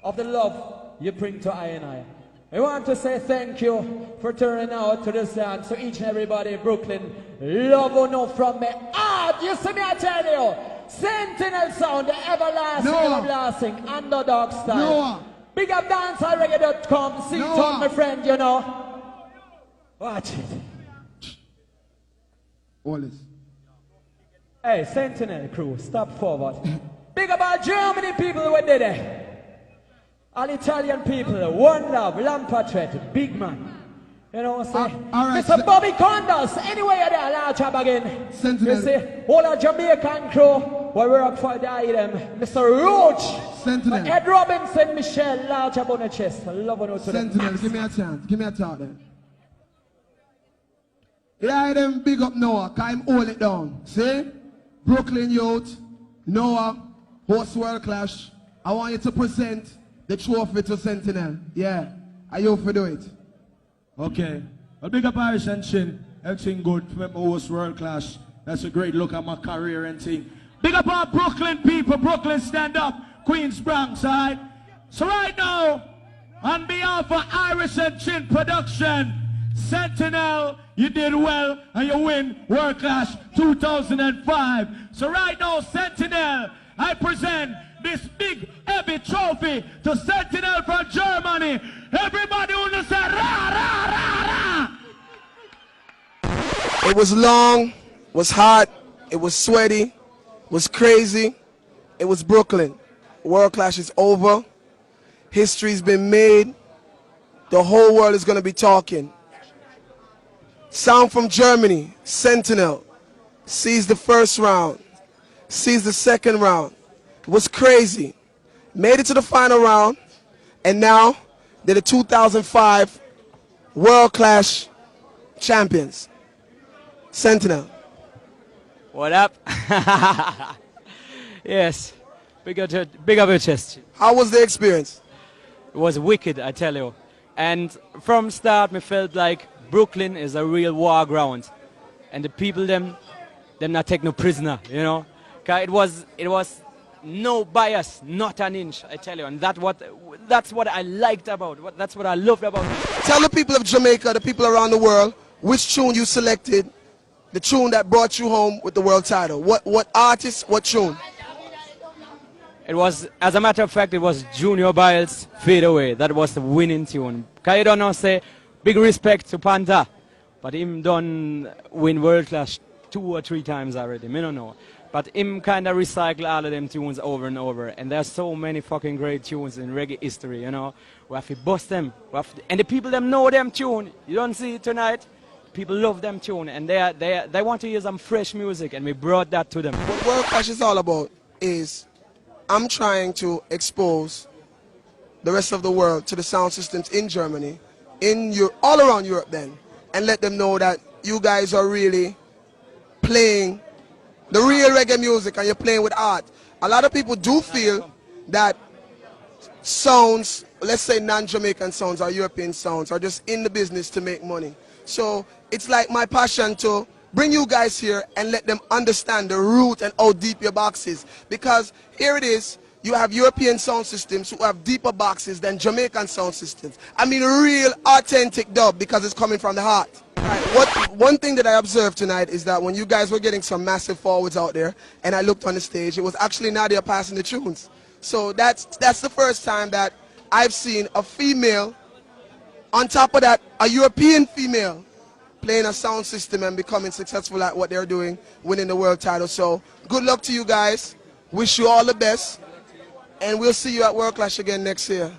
H: of the love you bring to I and I. We want to say thank you for turning out to this dance to each and everybody in Brooklyn. Love or no from me. You see me, I tell you. Sentinel sound, the everlasting, underdog style.
D: Noah.
H: Big up dancehalreggae.com. See Tom, my friend, you know. Watch it.
D: All this.
H: Hey, Sentinel crew, stop forward. Big up all Germany people who did it. All Italian people, One Love, Lampatret, Big Man. You know what I'm saying?
D: All right,
H: Mr. Bobby Condos, anywhere there, large job again.
D: Sentinel.
H: You see, all our Jamaican crew, we work for the item. Mr. Roach,
D: Sentinel.
H: Ed Robinson, Michelle, large up on the chest. I love on to
D: Sentinel, give me a chance. Give me a talk then. Yeah, them big up Noah, cause him hold it down. See? Brooklyn youth, Noah, host World Clash. I want you to present the trophy to Sentinel. Yeah. Are you for do it?
J: Okay. Well, big up Irish and Chin. Everything good for my host World Clash. That's a great look at my career and thing. Big up our Brooklyn people. Brooklyn stand up. Queens Bronx, alright? So right now, on behalf of Irish and Chin Production, Sentinel, you did well and you win World Clash 2005. So right now, Sentinel, I present this big heavy trophy to Sentinel from Germany. Everybody understand? Rah, rah, rah, rah.
S: It was long, was hot, it was sweaty, was crazy. It was Brooklyn. World Clash is over. History's been made. The whole world is going to be talking. Sound from Germany, Sentinel, sees the first round, sees the second round. It was crazy. Made it to the final round, and now they're the 2005 World Clash champions. Sentinel.
N: What up? Yes, big up your chest.
S: How was the experience?
N: It was wicked, I tell you. And from start, me felt like Brooklyn is a real war ground, and the people them not take no prisoner, you know. 'Cause it was no bias, not an inch, I tell you, and that's what I liked about it. That's what I loved about it.
S: Tell the people of Jamaica, the people around the world, which tune you selected, the tune that brought you home with the world title. What artist, what tune?
N: It was, as a matter of fact, it was Junior Biles' Fade Away. That was the winning tune. 'Cause you don't know, say, big respect to Panther, but him done win World Clash 2 or 3 times already, me don't know. But him kind of recycle all of them tunes over and over. And there's so many fucking great tunes in reggae history, you know. We have to bust them. And the people them know them tune. You don't see it tonight. People love them tune. And they want to hear some fresh music. And we brought that to them.
S: What World Clash is all about is I'm trying to expose the rest of the world to the sound systems in Germany, all around Europe then, and let them know that you guys are really playing the real reggae music and you're playing with art. A lot of people do feel that sounds, let's say non-Jamaican sounds or European sounds, are just in the business to make money. So it's like my passion to bring you guys here and let them understand the root and how deep your box is. Because here it is, you have European sound systems who have deeper boxes than Jamaican sound systems. I mean real authentic dub because it's coming from the heart. One thing that I observed tonight is that when you guys were getting some massive forwards out there and I looked on the stage, it was actually Nadia passing the tunes. So that's the first time that I've seen a female, on top of that, a European female, playing a sound system and becoming successful at what they're doing, winning the world title. So good luck to you guys. Wish you all the best. And we'll see you at World Clash again next year.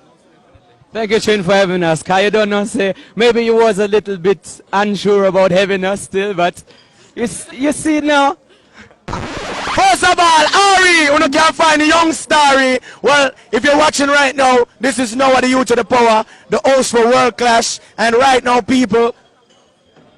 N: Thank you, Chin, for having us. Cause you don't know, say, maybe you was a little bit unsure about having us still, but you see now.
K: First of all, Ari, you can't find a young starry. Well, if you're watching right now, this is Noah the Youth to the Power, the host for World Clash. And right now, people,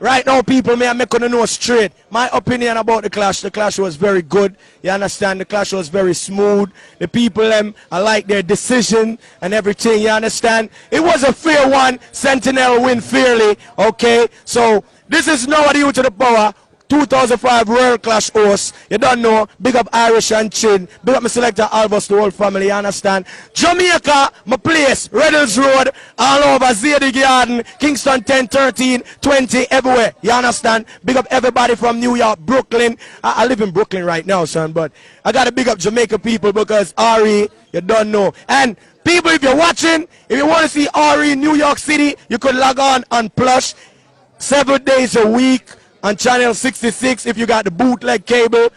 K: may I make you know straight. My opinion about the clash was very good. You understand? The clash was very smooth. The people, I like their decision and everything, you understand? It was a fair one. Sentinel win fairly, okay? So, this is Noah the Youth to the Power. 2005 World Clash host. You don't know. Big up Irish and Chin. Big up my selector Albus, the whole family, you understand? Jamaica, my place, Reddles Road, all over Zadie Garden, Kingston 10, 13, 20, everywhere. You understand? Big up everybody from New York, Brooklyn. I live in Brooklyn right now, son, but I gotta big up Jamaica people because Ari, you don't know. And people, if you're watching, if you want to see Ari in New York City, you could log on Plush 7 days a week. On channel 66 if you got the bootleg cable.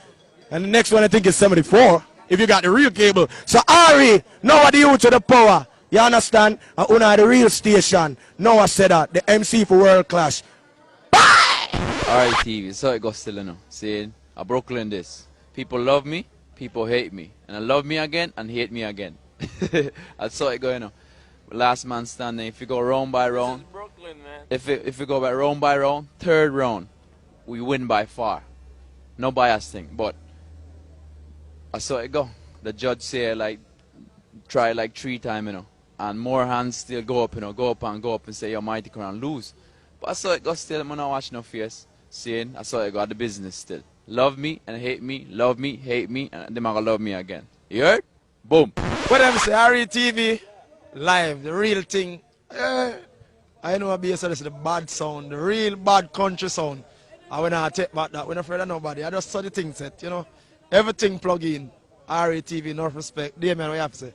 K: And the next one I think is 74 if you got the real cable. So Ari, Noah the Youth to the Power. You understand? And Una the real station. Noah said that. The MC for World Clash.
C: Alright TV, so it goes still you know. Saying I Brooklyn this. People love me, people hate me. And I love me again and hate me again. I saw it going on. Last man standing. If you go round by round. This is Brooklyn, man. If you go by round, third round. We win by far. No bias thing, but I saw it go. The judge say like try like 3 times, you know, and more hands still go up, you know, go up and say your mighty crown lose. But I saw it go still. I'm not watching no face. Seeing I saw it go at the business still. Love me and hate me, love me, hate me, and them gonna love me again. You heard? Boom.
K: What I'm saying, TV live, the real thing. I know this is the bad sound, the real bad country sound. I when I take back that, we're not afraid of nobody. I just saw the thing set, you know. Everything plug in. RATV, no respect. Damien, what you have to say?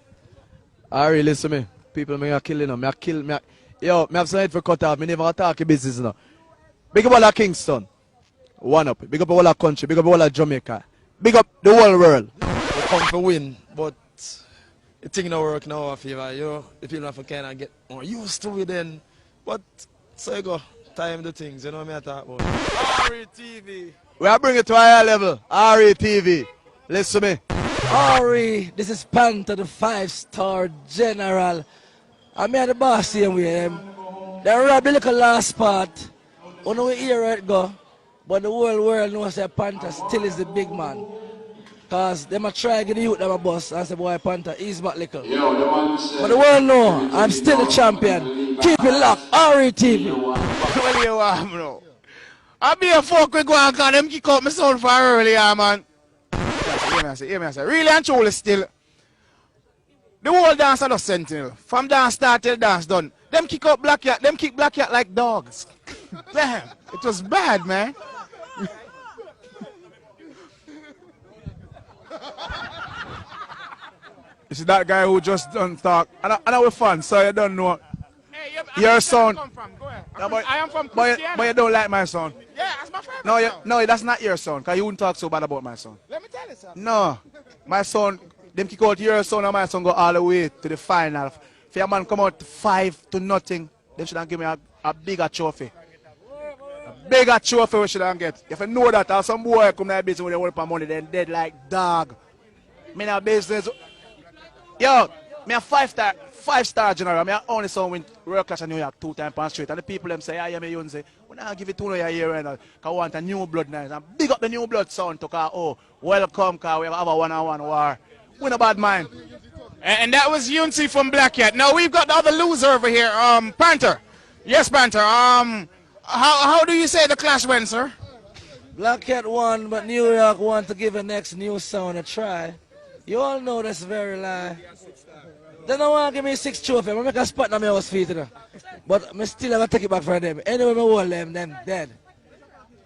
E: Ari, listen to me. People me are killing them. Yo, me have some head for cut off. Me never attack your business now. Big up all of Kingston. One up. Big up all of country. Big up all of Jamaica. Big up the whole world.
K: We come to win, but the thing don't work now, I feel. You know, the people have to kind of get more used to it then. But, so you go. Time the things, you know what I talk about.
E: RATV. We are bringing it to a higher level. RATV. Listen to me.
B: Ari, this is Panther, the 5-star general. I'm here the boss here with him. They robbed the little last part. You know we hear it go. But the whole world knows that Panther still is the big man. Cause they might try to get the youth them a boss and say, boy, Panther, he's back little. But the world know I'm still the champion. Keep it locked. RATV.
K: Well, you are, bro. I be a fuck with go and call them kick out my sound for earlier, man. Hear me, I say. Really and truly still. The whole dance of the Sentinel. From dance start till dance done. Them kick out Black Cat, them kick Black Cat like dogs. Damn, it was bad, man.
W: You see that guy who just don't talk. And I was fun, so you don't know.
K: Hey,
W: your sound.
K: I am from
W: but you don't like my sound.
K: Yeah, that's my favorite.
W: No, that's not your sound, because you wouldn't talk so bad about my sound.
K: Let me tell you something.
W: No. My sound, them kick out your sound and my sound go all the way to the final. If your man come out 5-0, they should give me a bigger trophy. A bigger trophy we should get. If you know that, or some boy come to the business with a whole money, then dead like dog. Me in a business. Yo, Me a five-star general. Me a only son win World Clash in New York 2 times per straight. And the people them say, I am a young say, we not give it to no year right now. Cause we want a new blood nice. And big up the new blood sound to cause, oh, welcome, cause we have a one-on-one war. We no bad mind.
P: And that was Unity from Black Cat. Now we've got the other loser over here, Panther. Yes, Panther. How do you say the clash went, sir?
B: Black Cat won, but New York want to give the next new sound a try. You all know that's very lie. They don't want to give me 6 trophies. I make a spot on my house feet, you know. But I still have to take it back from them. Anyway, I hold them dead.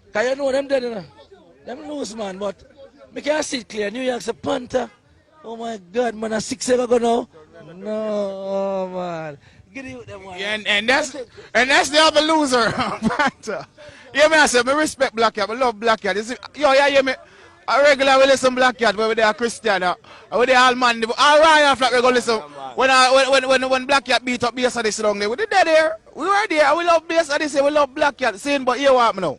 B: Because you know them dead, you know. Them lose, man, but I can't see it clear. New York's a Panther. Oh my God, man, a 6 ever go now? No, oh man. Get it with them one.
P: Yeah, and that's the other loser, Panther. Yeah, me I say, I respect Black Cat, I love Black Cat. Yo, yeah, yeah, me. I regularly listen Black Cat where they are Christian, where they are all man. All Ryan Flat we go listen. When Black Cat beat up bass at this song, we did there. We were there. We love bass at this. We love Black Cat. Saying, but you what me now?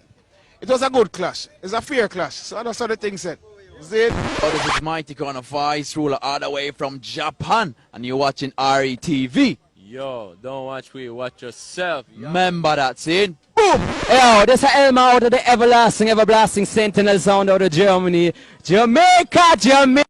P: It was a good clash. It's a fair clash. So that's how the thing said. See?
C: Oh, this is Mighty Corner Vice Ruler all the way from Japan, and you're watching RETV.
R: Yo, don't watch me, watch yourself.
C: Remember that, see?
N: Boom! Yo, this is Elma out of the everlasting Sentinel sound out of Germany. Jamaica.